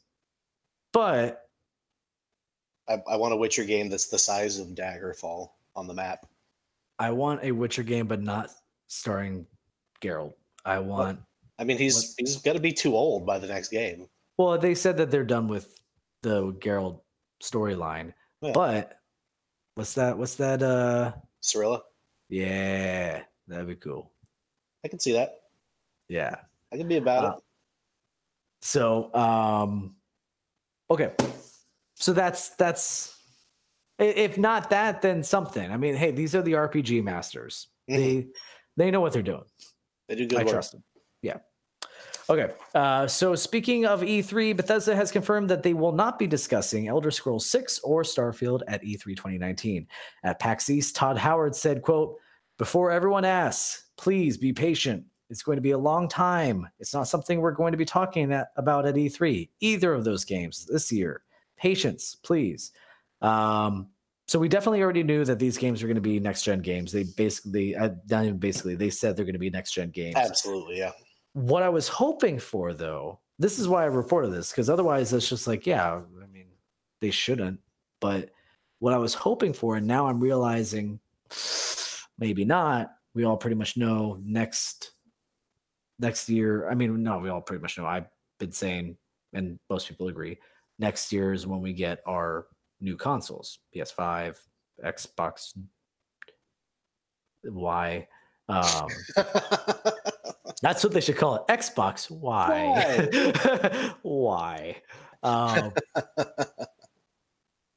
But I want a Witcher game that's the size of Daggerfall on the map. I want a Witcher game, but not starring Geralt. He's got to be too old by the next game. Well, they said that they're done with the Geralt storyline, but what's that? Cirilla? Yeah, that'd be cool. I can see that. Yeah. I can be about it. So, okay. So that's if not that, then something. I mean, hey, these are the RPG masters. Mm-hmm. They know what they're doing. They do good work. I trust them. Yeah. Okay. So speaking of E3, Bethesda has confirmed that they will not be discussing Elder Scrolls 6 or Starfield at E3 2019. At PAX East, Todd Howard said, quote, "Before everyone asks, please be patient. It's going to be a long time. It's not something we're going to be talking about at E3, either of those games this year. Patience, please." So we definitely already knew that these games are going to be next-gen games. They basically, they said they're going to be next-gen games. Absolutely, yeah. What I was hoping for, though, this is why I reported this, because otherwise it's just like, yeah, I mean, they shouldn't. But what I was hoping for, and now I'm realizing maybe not, we all pretty much know next year. I mean, no, we all pretty much know. I've been saying, and most people agree, next year is when we get our new consoles, PS5, Xbox Y. That's what they should call it, Xbox Y. Why?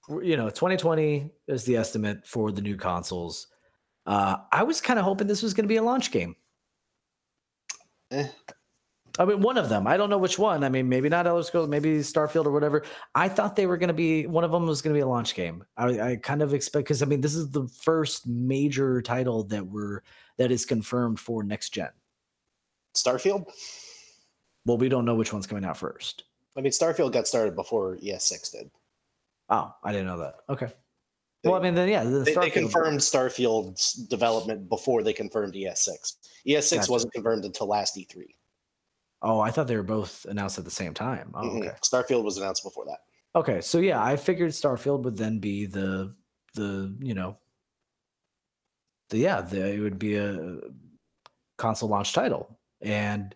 2020 is the estimate for the new consoles. I was kind of hoping this was going to be a launch game. I mean, one of them. I don't know which one. I mean, maybe not Elder Scrolls, maybe Starfield or whatever. I thought they were going to be, one of them was going to be a launch game. I kind of expect, because I mean, this is the first major title that is confirmed for next gen. Starfield? Well, we don't know which one's coming out first. I mean, Starfield got started before ES6 did. Oh, I didn't know that. Okay. Well, I mean, then yeah, they confirmed Starfield's development before they confirmed ES6. ES6 gotcha. Wasn't confirmed until last E3. Oh, I thought they were both announced at the same time. Oh, okay. Starfield was announced before that. Okay, so yeah, I figured Starfield would then be the it would be a console launch title. And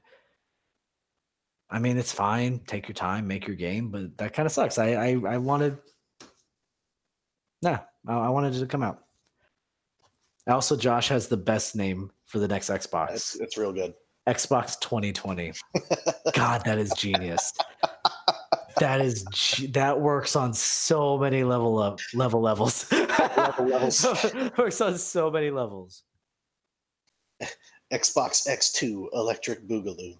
I mean, it's fine. Take your time, make your game, but that kind of sucks. I wanted it to come out. Also, Josh has the best name for the next Xbox. It's real good. Xbox 2020. God, that is genius. That works on so many levels. Works on so many levels. Xbox X2 Electric Boogaloo.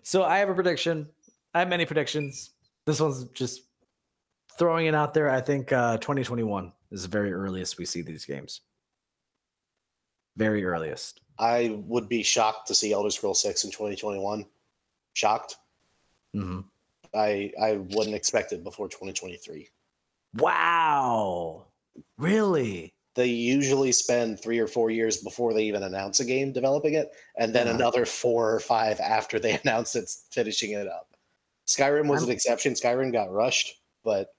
So I have a prediction. I have many predictions. This one's just throwing it out there. I think 2021 is the very earliest we see these games. Very earliest. I would be shocked to see Elder Scrolls 6 in 2021. Shocked. Mm-hmm. I wouldn't expect it before 2023. Wow. Really? They usually spend 3 or 4 years before they even announce a game developing it, and then another 4 or 5 after they announce it's finishing it up. Skyrim was an exception. Skyrim got rushed, but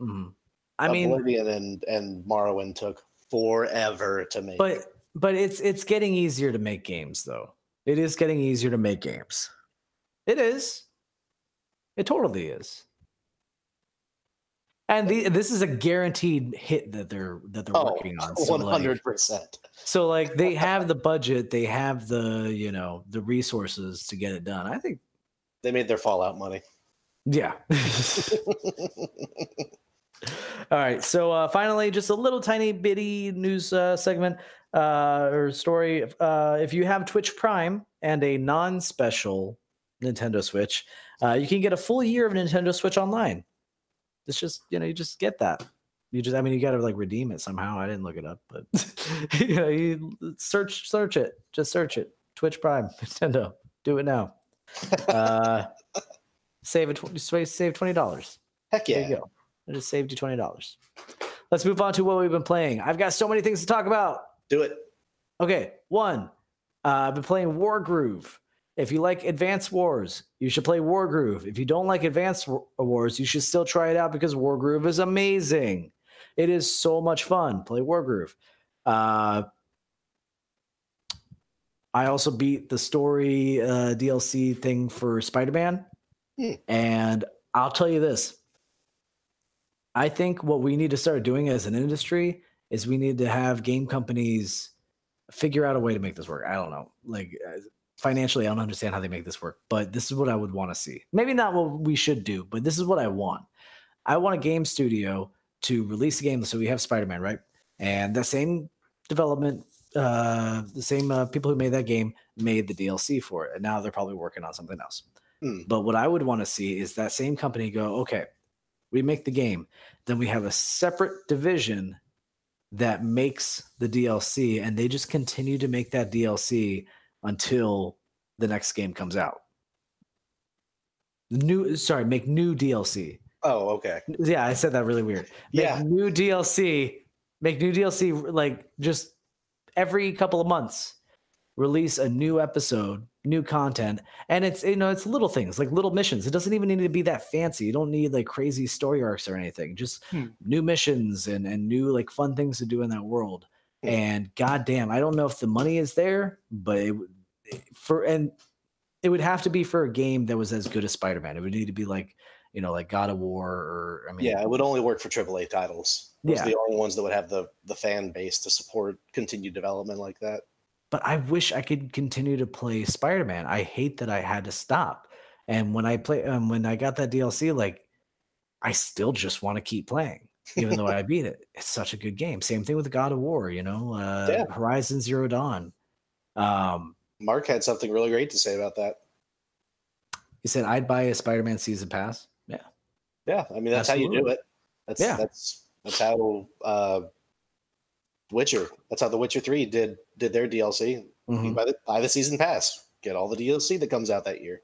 Oblivion and Morrowind took forever to make. But it's getting easier to make games, though. It is getting easier to make games. It is. It totally is. And this is a guaranteed hit that they're working on. So 100%. So like they have the budget, they have the the resources to get it done. I think they made their Fallout money. Yeah. All right. So finally, just a little tiny bitty news segment or story. If you have Twitch Prime and a non-special Nintendo Switch, you can get a full year of Nintendo Switch Online. It's just, you just get that. You got to like redeem it somehow. I didn't look it up, but you search it. Just search it. Twitch Prime, Nintendo. Do it now. Save $20. Heck yeah. There you go. I just saved you $20. Let's move on to what we've been playing. I've got so many things to talk about. Do it. Okay. 1, I've been playing Wargroove. If you like Advanced Wars, you should play Wargroove. If you don't like Advanced Wars, you should still try it out because Wargroove is amazing. It is so much fun. Play Wargroove. I also beat the story DLC thing for Spider-Man. And I'll tell you this. I think what we need to start doing as an industry is we need to have game companies figure out a way to make this work. I don't know. Like financially, I don't understand how they make this work, but this is what I would want to see. Maybe not what we should do, but this is what I want. I want a game studio to release a game. So we have Spider-Man, right? And the same development, the same people who made that game made the DLC for it. And now they're probably working on something else. But what I would want to see is that same company go, okay, we make the game. Then we have a separate division that makes the DLC, and they just continue to make that DLC until the next game comes out. Make new DLC. Oh, okay. Yeah, I said that really weird. Make new DLC like just every couple of months. Release a new episode, new content, and it's it's little things like little missions. It doesn't even need to be that fancy. You don't need like crazy story arcs or anything. Just new missions and new like fun things to do in that world. And goddamn, I don't know if the money is there, but it would have to be for a game that was as good as Spider-Man. It would need to be like like God of War or it would only work for AAA titles. Those are the only ones that would have the fan base to support continued development like that. But I wish I could continue to play Spider-Man. I hate that I had to stop. And when I got that DLC, like I still just want to keep playing, even though I beat it. It's such a good game. Same thing with God of War, Horizon Zero Dawn. Mark had something really great to say about that. He said, I'd buy a Spider-Man season pass. Yeah. Yeah. I mean, that's Absolutely. How you do it. That's how Witcher. That's how The Witcher 3 did their DLC. Mm-hmm. Buy the season pass. Get all the DLC that comes out that year.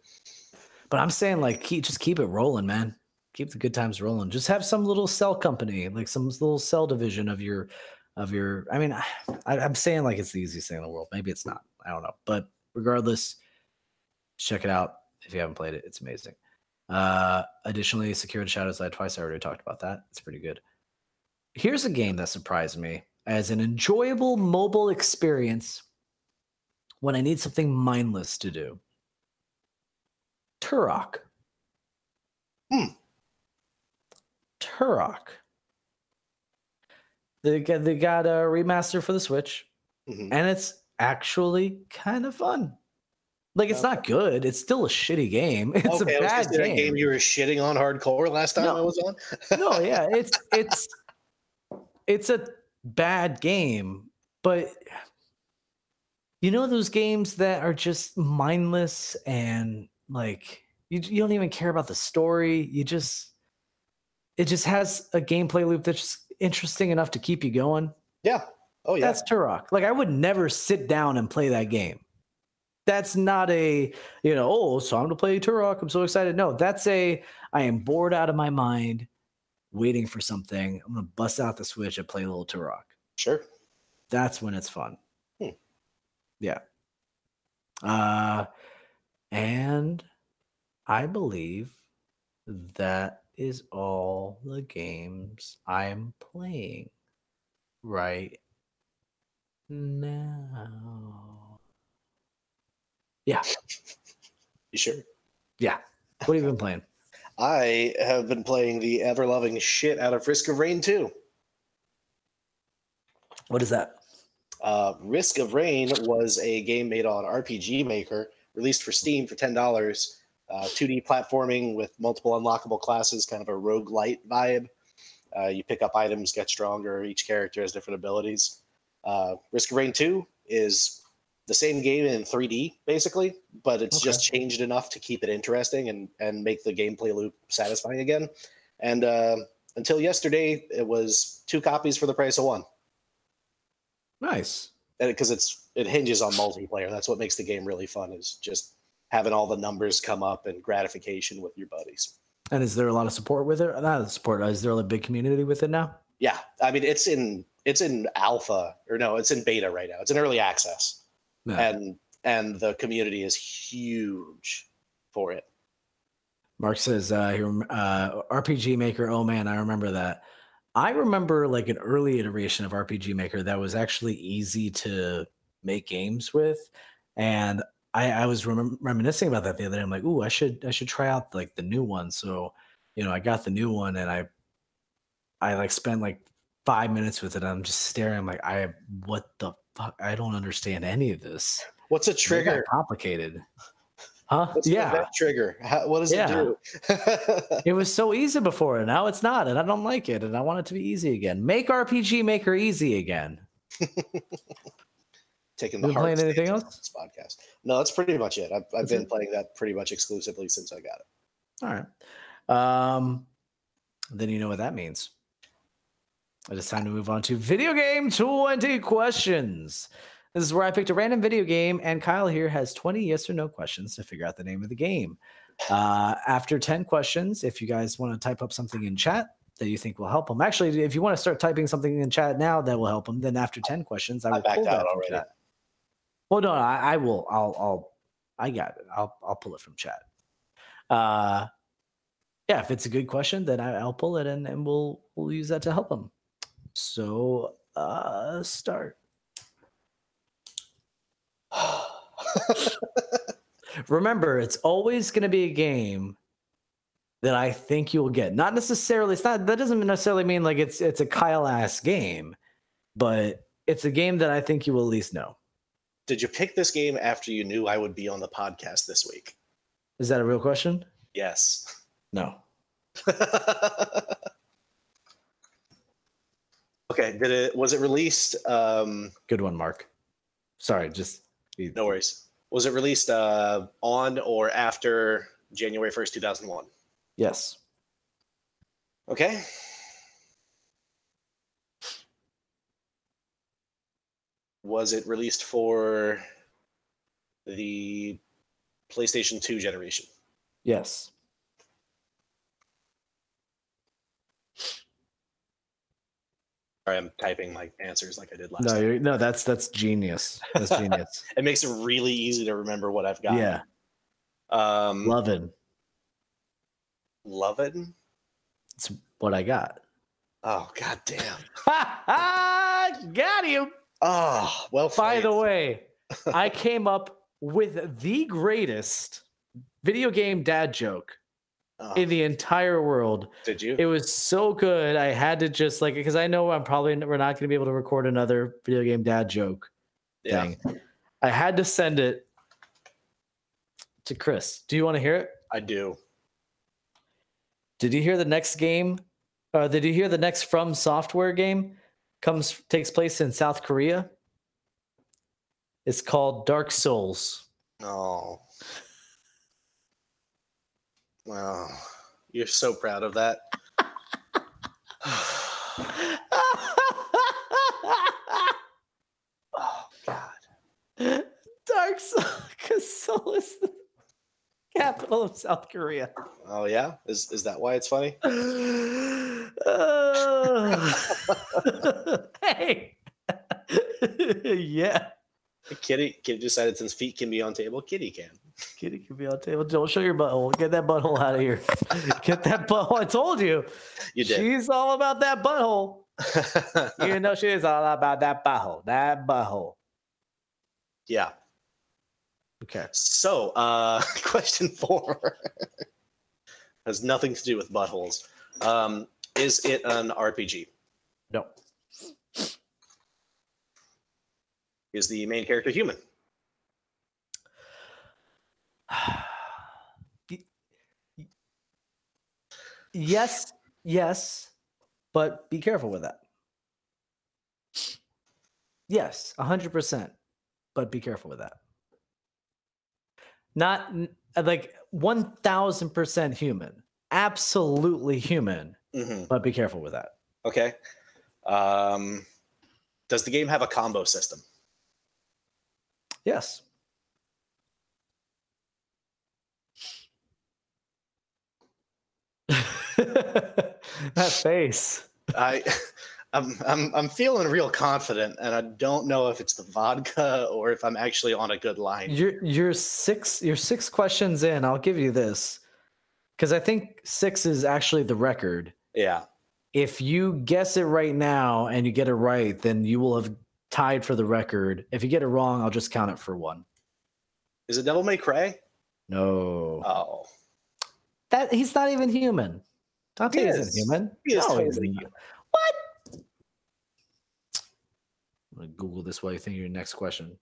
But I'm saying just keep it rolling, man. Keep the good times rolling. Just have some little cell company, like some little cell division of your. I mean, I'm saying like it's the easiest thing in the world. Maybe it's not. I don't know. But regardless, check it out if you haven't played it. It's amazing. Additionally, Secure the Shadows Die Twice. I already talked about that. It's pretty good. Here's a game that surprised me. as an enjoyable mobile experience when I need something mindless to do. Turok. Turok. They got a remaster for the Switch, and it's actually kind of fun. Like, it's not good. It's still a shitty game. It's a bad game. That game you were shitting on hardcore last time I was on. No, yeah, it's a bad game, but you know those games that are just mindless and like you don't even care about the story. It just has a gameplay loop that's interesting enough to keep you going. Yeah. Oh yeah. That's Turok. Like, I would never sit down and play that game. That's not a, it's time to play Turok. I'm so excited. No, that's I am bored out of my mind waiting for something. I'm going to bust out the Switch and play a little Turok. Sure. That's when it's fun. Yeah. And I believe that is all the games I'm playing right now. Yeah. You sure? Yeah. What have you been playing? I have been playing the ever-loving shit out of Risk of Rain 2. What is that? Risk of Rain was a game made on RPG Maker, released for Steam for $10. 2D platforming with multiple unlockable classes, kind of a roguelite vibe. You pick up items, get stronger. Each character has different abilities. Risk of Rain 2 is the same game in 3D, basically, but it's just changed enough to keep it interesting and make the gameplay loop satisfying again. And until yesterday, it was 2 copies for the price of 1. Nice. Because it hinges on multiplayer. That's what makes the game really fun, is just having all the numbers come up and gratification with your buddies. And is there a lot of support with it? Not support. Is there a big community with it now? Yeah. I mean, it's in alpha, or no, it's in beta right now. It's in early access. No. And the community is huge for it. Mark says here, RPG Maker. Oh man, I remember that. I remember like an early iteration of RPG Maker that was actually easy to make games with, and I was reminiscing about that the other day. I'm like, ooh, I should try out like the new one. So, I got the new one, and I like spent like 5 minutes with it. I'm just staring. I'm like, what the fuck? I don't understand any of this. What's a trigger? Complicated. Huh? What's that trigger? What does it do? It was so easy before, and now it's not, and I don't like it, and I want it to be easy again. Make RPG Maker easy again. Taking the playing anything else? This podcast. No, that's pretty much it. I've been playing that pretty much exclusively since I got it. All right. Then you know what that means. It is time to move on to video game 20 questions. This is where I picked a random video game, and Kyle here has 20 yes or no questions to figure out the name of the game. After 10 questions, if you guys want to type up something in chat that you think will help them. Actually, if you want to start typing something in chat now that will help them, then after 10 questions, I will pull that from chat. Well, no, I will. I got it. I'll pull it from chat. Yeah, if it's a good question, then I'll pull it and we'll use that to help them. So, start. Remember, it's always going to be a game that I think you'll get. Not necessarily. That doesn't necessarily mean like it's a Kyle-ass game, but it's a game that I think you will at least know. Did you pick this game after you knew I would be on the podcast this week? Is that a real question? Yes. No. Okay. Was it released? Good one, Mark. Sorry, no worries. Was it released on or after January 1st, 2001? Yes. Okay. Was it released for the PlayStation 2 generation? Yes. Sorry, I'm typing my answers like I did last time. No, that's genius. That's genius. It makes it really easy to remember what I've got. Yeah. Lovin'. Lovin'? It's what I got. Oh, god damn. Got you. Oh, well. By the played. way, I came up with the greatest video game dad joke Oh, in the entire world. did you? It was so good. I had to just like, because I know we're not going to be able to record another video game dad joke Yeah. thing. I had to send it to Chris. Do you want to hear it? I do. Did you hear the next game? Did you hear the next From Software game takes place in South Korea? It's called Dark Souls. Oh. Wow. You're so proud of that. Oh, God. Dark Souls, because Seoul is the capital of South Korea. Oh, yeah? Is that why it's funny? Hey. Yeah. Kitty decided since feet can be on table, Kitty can. Kitty can be on table. Don't show your butthole. Get that butthole out of here. Get that butthole. I told you. You did. She's all about that butthole. You know she's all about that butthole. That butthole. Yeah. Okay. So, question 4 has nothing to do with buttholes. Is it an RPG? No. Is the main character human? Yes, but be careful with that. Yes, 100%, but be careful with that. Not like 1000% human, absolutely human, Mm-hmm. but be careful with that. Okay. Does the game have a combo system? Yes. That face. I'm feeling real confident, and I don't know if it's the vodka or if I'm actually on a good line. You're six questions in. I'll give you this, because I think 6 is actually the record. Yeah. If you guess it right now and you get it right, then you will have tied for the record. If you get it wrong, I'll just count it for 1. Is it Devil May Cry? No. Oh. That he's not even human. Dante He isn't is. human. He is No, he's totally not. human. What? I'm gonna Google this while you think of your next question.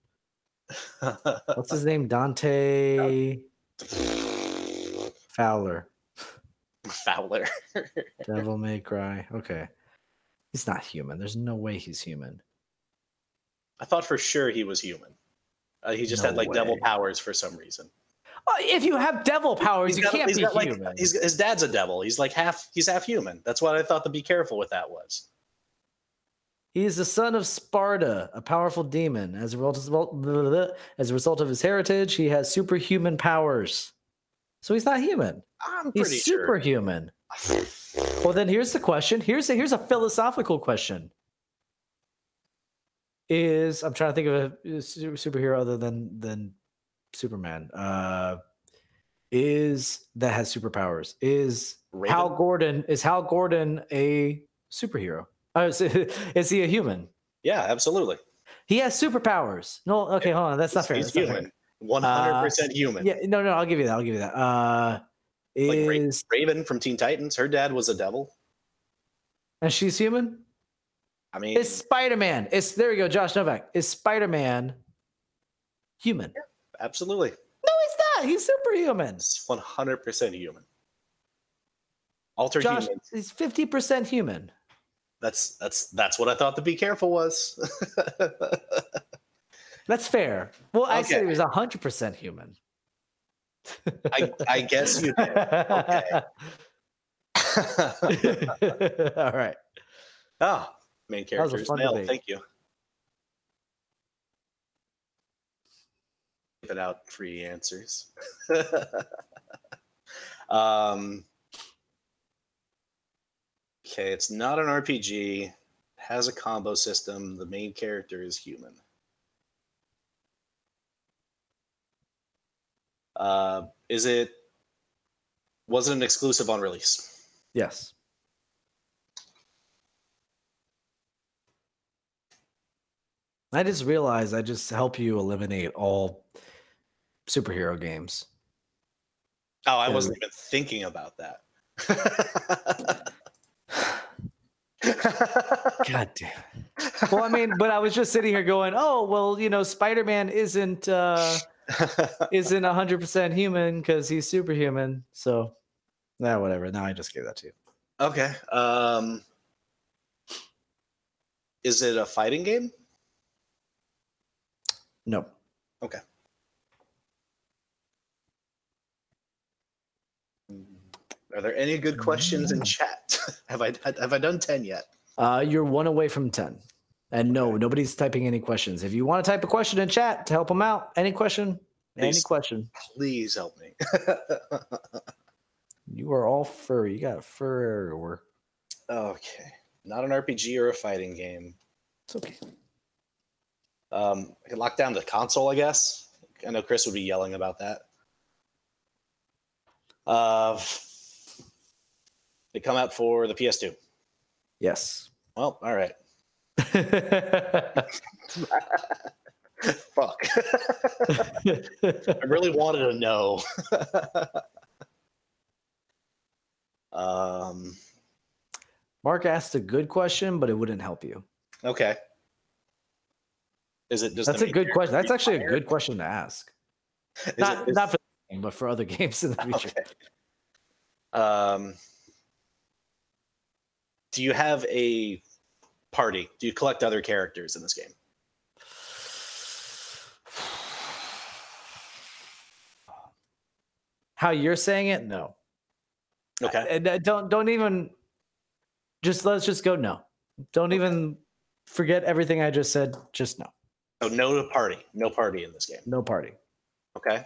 What's his name? Dante Fowler. Fowler. Devil May Cry. Okay. He's not human. There's no way he's human. I thought for sure he was human. He just No had like devil way. powers for some reason. If you have devil powers, you can't be human. His dad's a devil. He's half human. That's what I thought the be careful with that was. He is the son of Sparta, a powerful demon. As a result of his heritage, he has superhuman powers. So he's not human. I'm He's pretty sure. superhuman. Well, then here's the question. Here's a philosophical question. I'm trying to think of a superhero other than Superman. That has superpowers. Is Raven? Hal Gordon a superhero? Is he a human? Yeah, absolutely. He has superpowers. No, okay, hold on. That's not fair. He's That's not fair. human. 100% human. Yeah, no, I'll give you that. Like Raven from Teen Titans, her dad was a devil. And she's human? I mean, It's Spider-Man. There we go, Josh Novak. Is Spider-Man human? absolutely. No, he's not. He's superhuman. It's 100% human. Altered Josh, humans. he's 50% human. That's what I thought the be careful was. That's fair. Well, I said Okay. he was 100% human. I guess you did. Okay. All right. Ah, main That was a characters. fun Nailed. debate. Thank you. Give it out free answers. Okay, it's not an RPG. It has a combo system. The main character is human. Was it an exclusive on release? Yes. I just realized I just help you eliminate all superhero games. Oh, I wasn't even thinking about that. God damn it. Well, I mean, but I was just sitting here going, oh, well, you know, Spider-Man isn't 100% human because he's superhuman. So, nah, whatever. Now I just gave that to you. Okay. Is it a fighting game? No. Okay. Are there any good questions in chat? have I done 10 yet? You're 1 away from 10. And no, nobody's typing any questions. If you want to type a question in chat to help them out, any question, any question. Please help me. You are all furry. You got fur everywhere. Okay. Not an RPG or a fighting game. It's okay. I can lock down the console, I guess. I know Chris would be yelling about that. They come out for the PS2. Yes. Well, all right. Fuck. I really wanted to know. Mark asked a good question, but it wouldn't help you. Okay. Is it just That's a good question. That's actually a good question to ask. Not for the game, but for other games in the future. Okay. Do you have a party? Do you collect other characters in this game? How you're saying it? No. Okay. Don't even. Let's just go no. Don't even forget everything I just said. Just no. So no party. No party in this game. No party. Okay.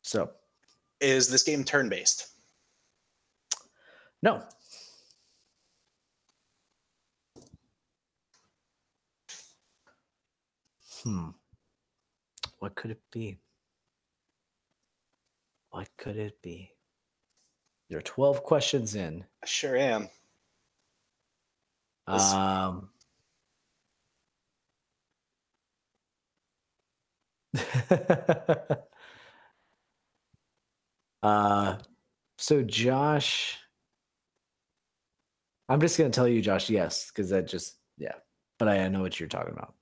So, is this game turn-based? No. What could it be? What could it be? There are 12 questions in. I sure am. So Josh, I'm just gonna tell you, Josh, yes, because but I know what you're talking about.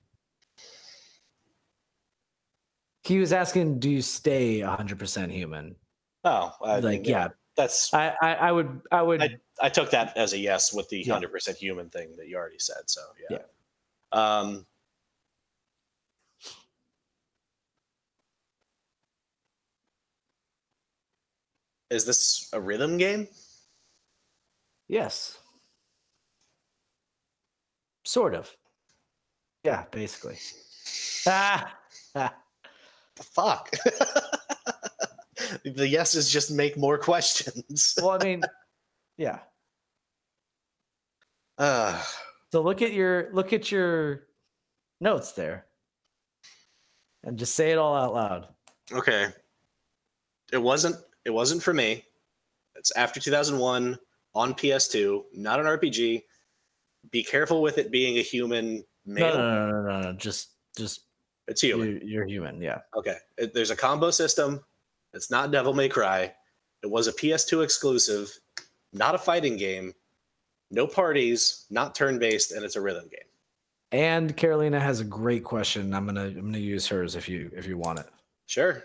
He was asking, do you stay 100% human? Oh, that's. I would. I took that as a yes with the 100% human thing that you already said. So yeah. Is this a rhythm game? Yes. Sort of. Yeah, basically. The fuck. The yeses just make more questions. Well, I mean, yeah. So look at your notes there, and just say it all out loud. Okay. It wasn't for me. It's after 2001 on PS2, not an RPG. Be careful with it being a human male. No. Just it's human. You're human, yeah. Okay. There's a combo system. It's not Devil May Cry. It was a PS2 exclusive, not a fighting game, no parties, not turn-based, and it's a rhythm game. And Carolina has a great question. I'm gonna use hers if you want it. Sure.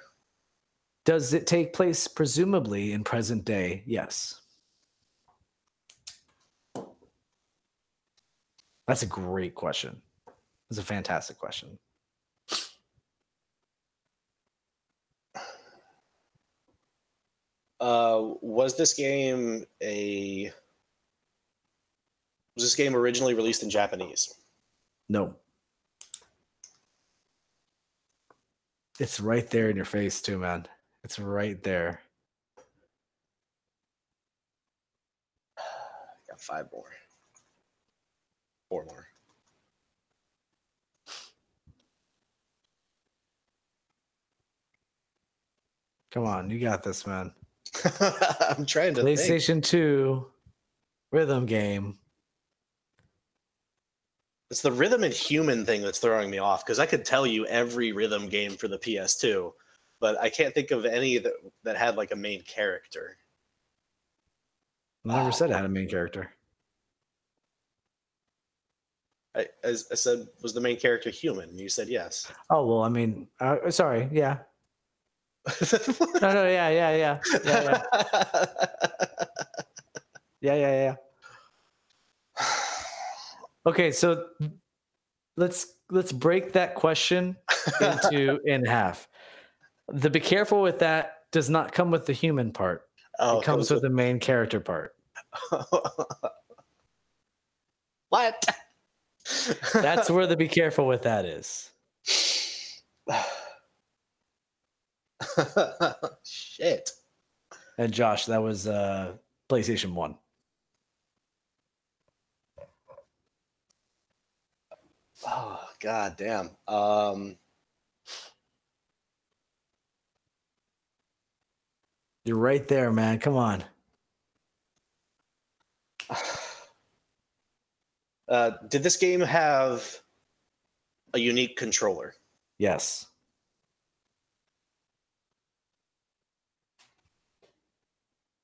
Does it take place presumably in present day? Yes. That's a great question. That's a fantastic question. Was this game originally released in Japanese? No. It's right there in your face too, man. It's right there. Got 5 more. 4 more. Come on, you got this, man. I'm trying to think. PlayStation 2 rhythm game. It's the rhythm and human thing that's throwing me off, because I could tell you every rhythm game for the PS2, but I can't think of any that had like a main character. I never said it had a main character. As I said, was the main character human? You said yes. Oh, well, I mean, sorry. Yeah. No, yeah. Yeah. Okay, so let's break that question in half. The be careful with that does not come with the human part. Oh, it comes with the main character part. What? That's where the be careful with that is. Shit. And Josh, that was PlayStation 1. Oh, god damn. You're right there, man. Come on. Did this game have a unique controller? Yes.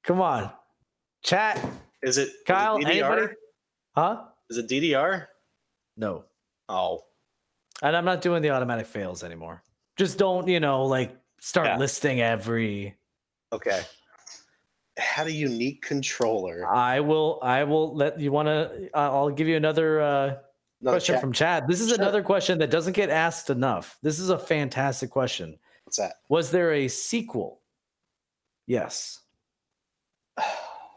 Come on. Chat. Is it Kyle, is it DDR? anybody? Huh? Is it DDR? No. Oh. And I'm not doing the automatic fails anymore. Just don't, start listing every. Okay. It had a unique controller. I will let you I'll give you another question from Chad. This is another question that doesn't get asked enough. This is a fantastic question. What's that? Was there a sequel? Yes.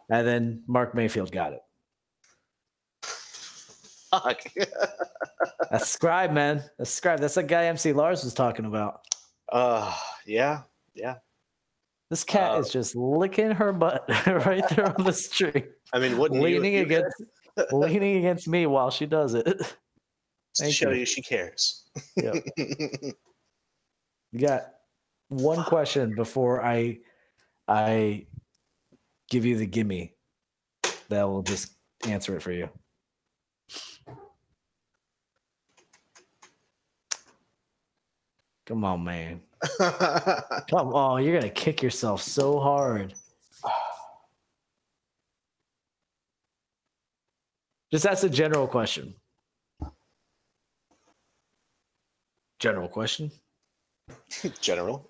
And then Mark Mayfield got it. Fuck. That's Scribe, man. That's Scribe. That's that guy MC Lars was talking about. Yeah. This cat is just licking her butt right there on the stream. I mean, wouldn't leaning against me while she does it. To show you she cares. Yep. You got one question before I give you the gimme. That will just answer it for you. Come on, man. Come on, you're gonna kick yourself so hard. Just ask a general question. General question. General.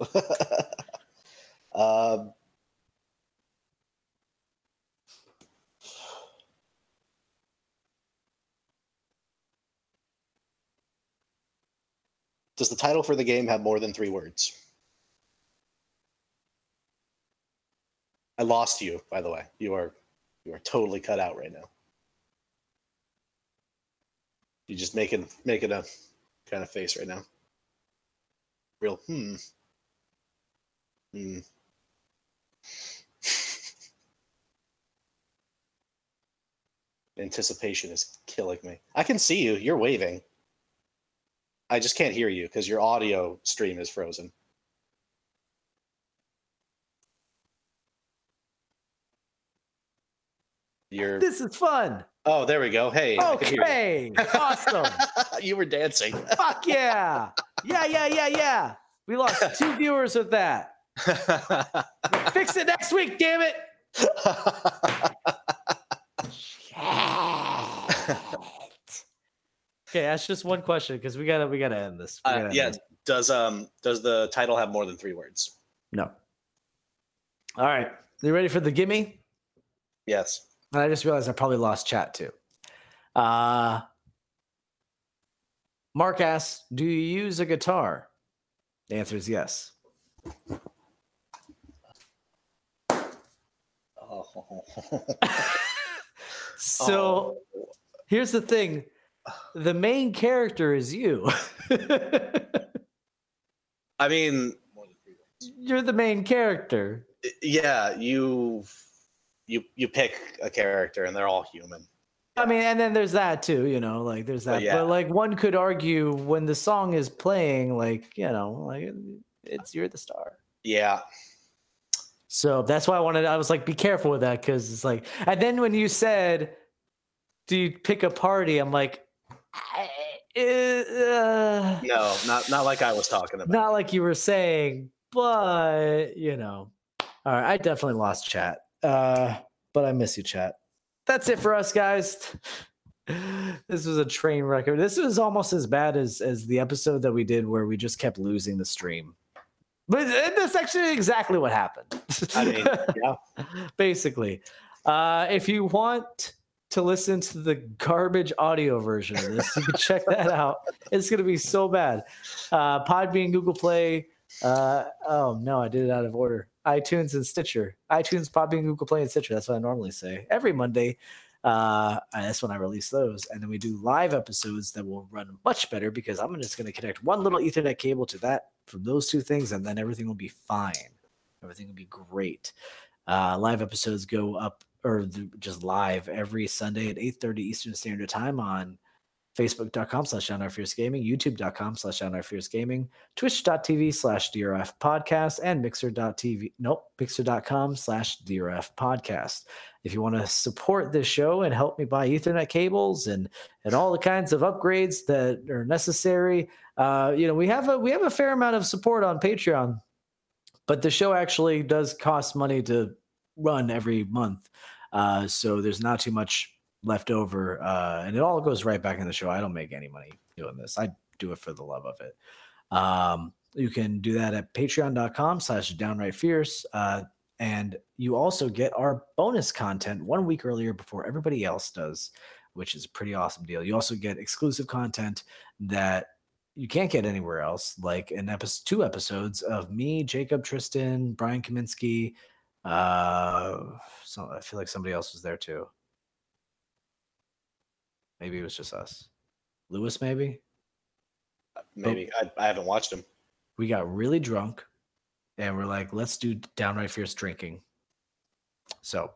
Does the title for the game have more than 3 words? I lost you, by the way. You are totally cut out right now. You're just making a kind of face right now. Real Anticipation is killing me. I can see you. You're waving. I just can't hear you because your audio stream is frozen. This is fun. Oh, there we go. Hey. Okay. Awesome. You were dancing. Fuck yeah. Yeah. We lost 2 viewers with that. Fix it next week, damn it. Okay, that's just one question because we gotta end this. Does the title have more than 3 words? No. All right. You ready for the gimme? Yes. And I just realized I probably lost chat too. Mark asks, do you use a guitar? The answer is yes. Oh. So here's the thing. The main character is you. I mean, you're the main character. Yeah, you pick a character and they're all human. I mean, and then there's that too, there's that. But like one could argue when the song is playing, it's you're the star. Yeah. So that's why I was like, be careful with that, because it's like, and then when you said, do you pick a party? I'm like, No, not like I was talking about. Not like you were saying, but all right, I definitely lost chat. But I miss you, chat. That's it for us, guys. This was a train wreck. This was almost as bad as the episode that we did where we just kept losing the stream. But that's actually exactly what happened. I mean, yeah. Basically. If you want to listen to the garbage audio version of this, you can check that out. It's going to be so bad. Podbean, Google Play. Oh, no, I did it out of order. iTunes and Stitcher. iTunes, Podbean, Google Play, and Stitcher. That's what I normally say. Every Monday. That's when I release those. And then we do live episodes that will run much better because I'm just going to connect one little Ethernet cable to that from those two things, and then everything will be fine. Everything will be great. Live episodes go up, or just live every Sunday at 8:30 Eastern Standard Time on Facebook.com/DownRFierceGaming, YouTube.com/DownRFierceGaming, Twitch.tv/DRF Podcast, and Mixer.com/DRF Podcast. If you want to support this show and help me buy Ethernet cables and all the kinds of upgrades that are necessary, we have a fair amount of support on Patreon, but the show actually does cost money to run every month. So there's not too much left over, and it all goes right back in the show. I don't make any money doing this. I do it for the love of it. You can do that at patreon.com/downrightfierce. And you also get our bonus content 1 week earlier before everybody else does, which is a pretty awesome deal. You also get exclusive content that you can't get anywhere else, like two episodes of me, Jacob, Tristan, Brian Kaminsky. So I feel like somebody else was there too. Maybe it was just us. Lewis, maybe? Maybe. I haven't watched him. We got really drunk, and we're like, let's do Downright Fierce drinking. So,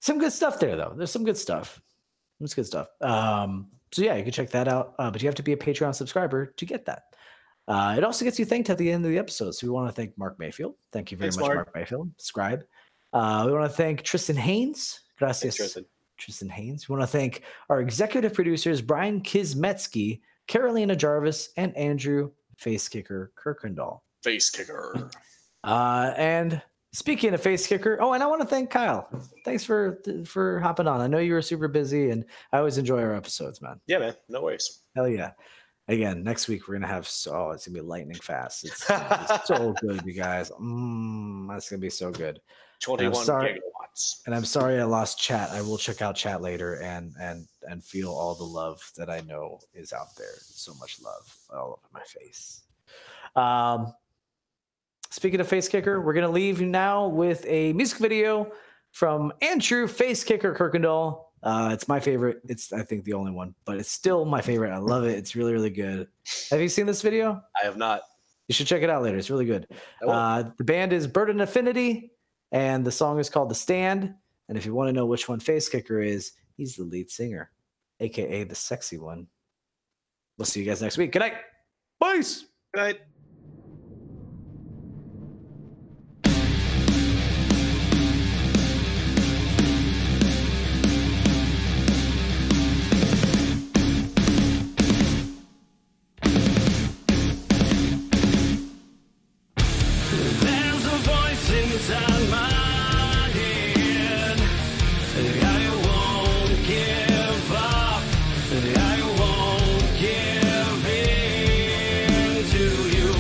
some good stuff there, though. There's some good stuff. It's good stuff. So, yeah, you can check that out. But you have to be a Patreon subscriber to get that. It also gets you thanked at the end of the episode. So, we want to thank Mark Mayfield. Thank you very much, Mark Mayfield. Subscribe. We want to thank Tristan Haynes. Gracias. Thanks, Tristan Haynes. We want to thank our executive producers, Brian Kizmetsky, Carolina Jarvis, and Andrew Facekicker Kirkendall. Facekicker. And speaking of Facekicker, and I want to thank Kyle. Thanks for hopping on. I know you were super busy, and I always enjoy our episodes, man. Yeah, man. No worries. Hell yeah. Again, next week we're gonna have it's gonna be lightning fast. It's so good, you guys. That's gonna be so good. 21 gigawatts. And I'm sorry I lost chat. I will check out chat later and feel all the love that I know is out there. So much love all over my face. Speaking of Facekicker, we're gonna leave you now with a music video from Andrew Facekicker Kirkendall. It's my favorite. It's, I think, the only one, but it's still my favorite. I love it. It's really, really good. Have you seen this video? I have not. You should check it out later. It's really good. The band is Burden Affinity, and the song is called The Stand. And if you want to know which one Facekicker is, he's the lead singer, a.k.a. the sexy one. We'll see you guys next week. Good night. Peace. Good night. To you.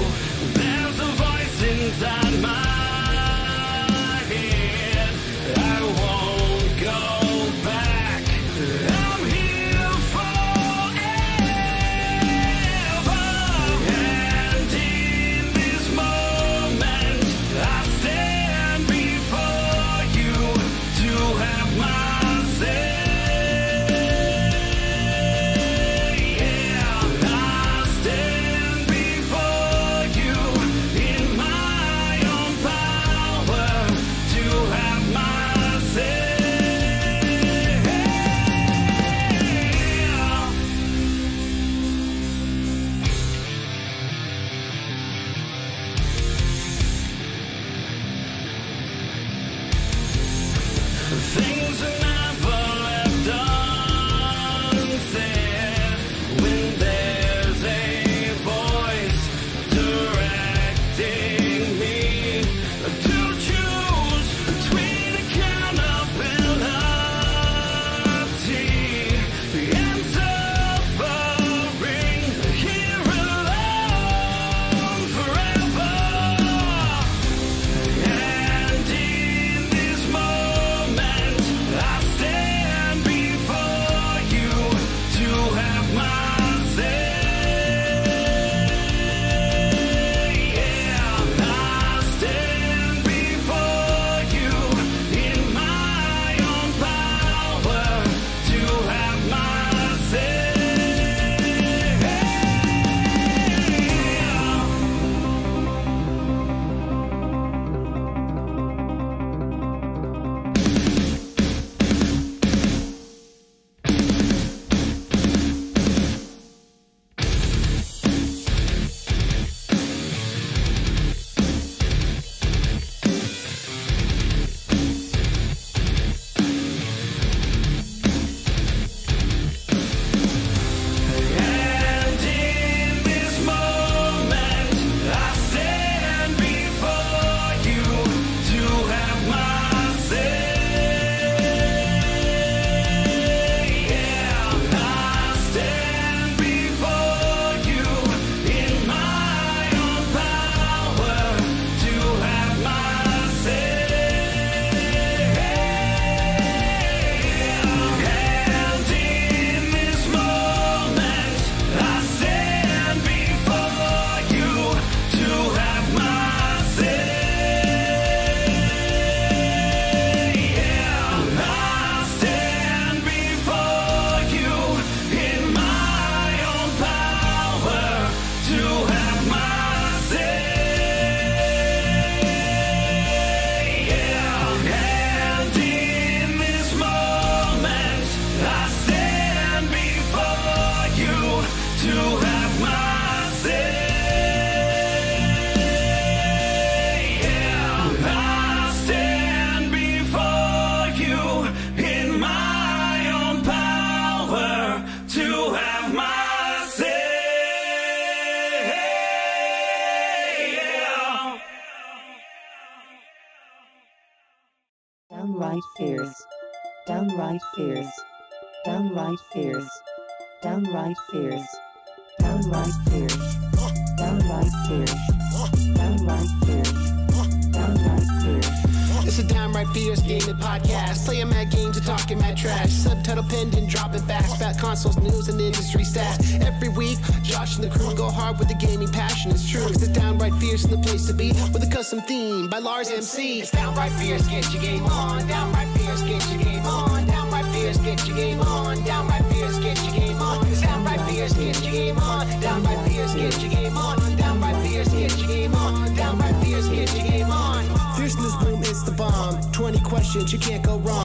Downright fierce. Downright fierce. Downright fierce. Downright fierce. Downright fierce. Downright fierce. Downright fierce. Downright fierce. It's a downright fierce gaming podcast. Playing mad games and talking mad trash. Subtitle pinned and dropping facts about consoles, news, and industry stats. Every week, Josh and the crew go hard with the gaming passion. It's true. It's downright fierce and the place to be with a custom theme by Lars MC. It's downright fierce, get your game on. Downright fierce, get your game on. Downright fierce, get your game on. Downright fierce, get your game on. It's downright fierce, get your game on. Downright fierce, get your game on. Downright fierce, get your game on. Downright fierce, get your game on. Fierce in this room, it's the bomb. 20 questions, you can't go wrong.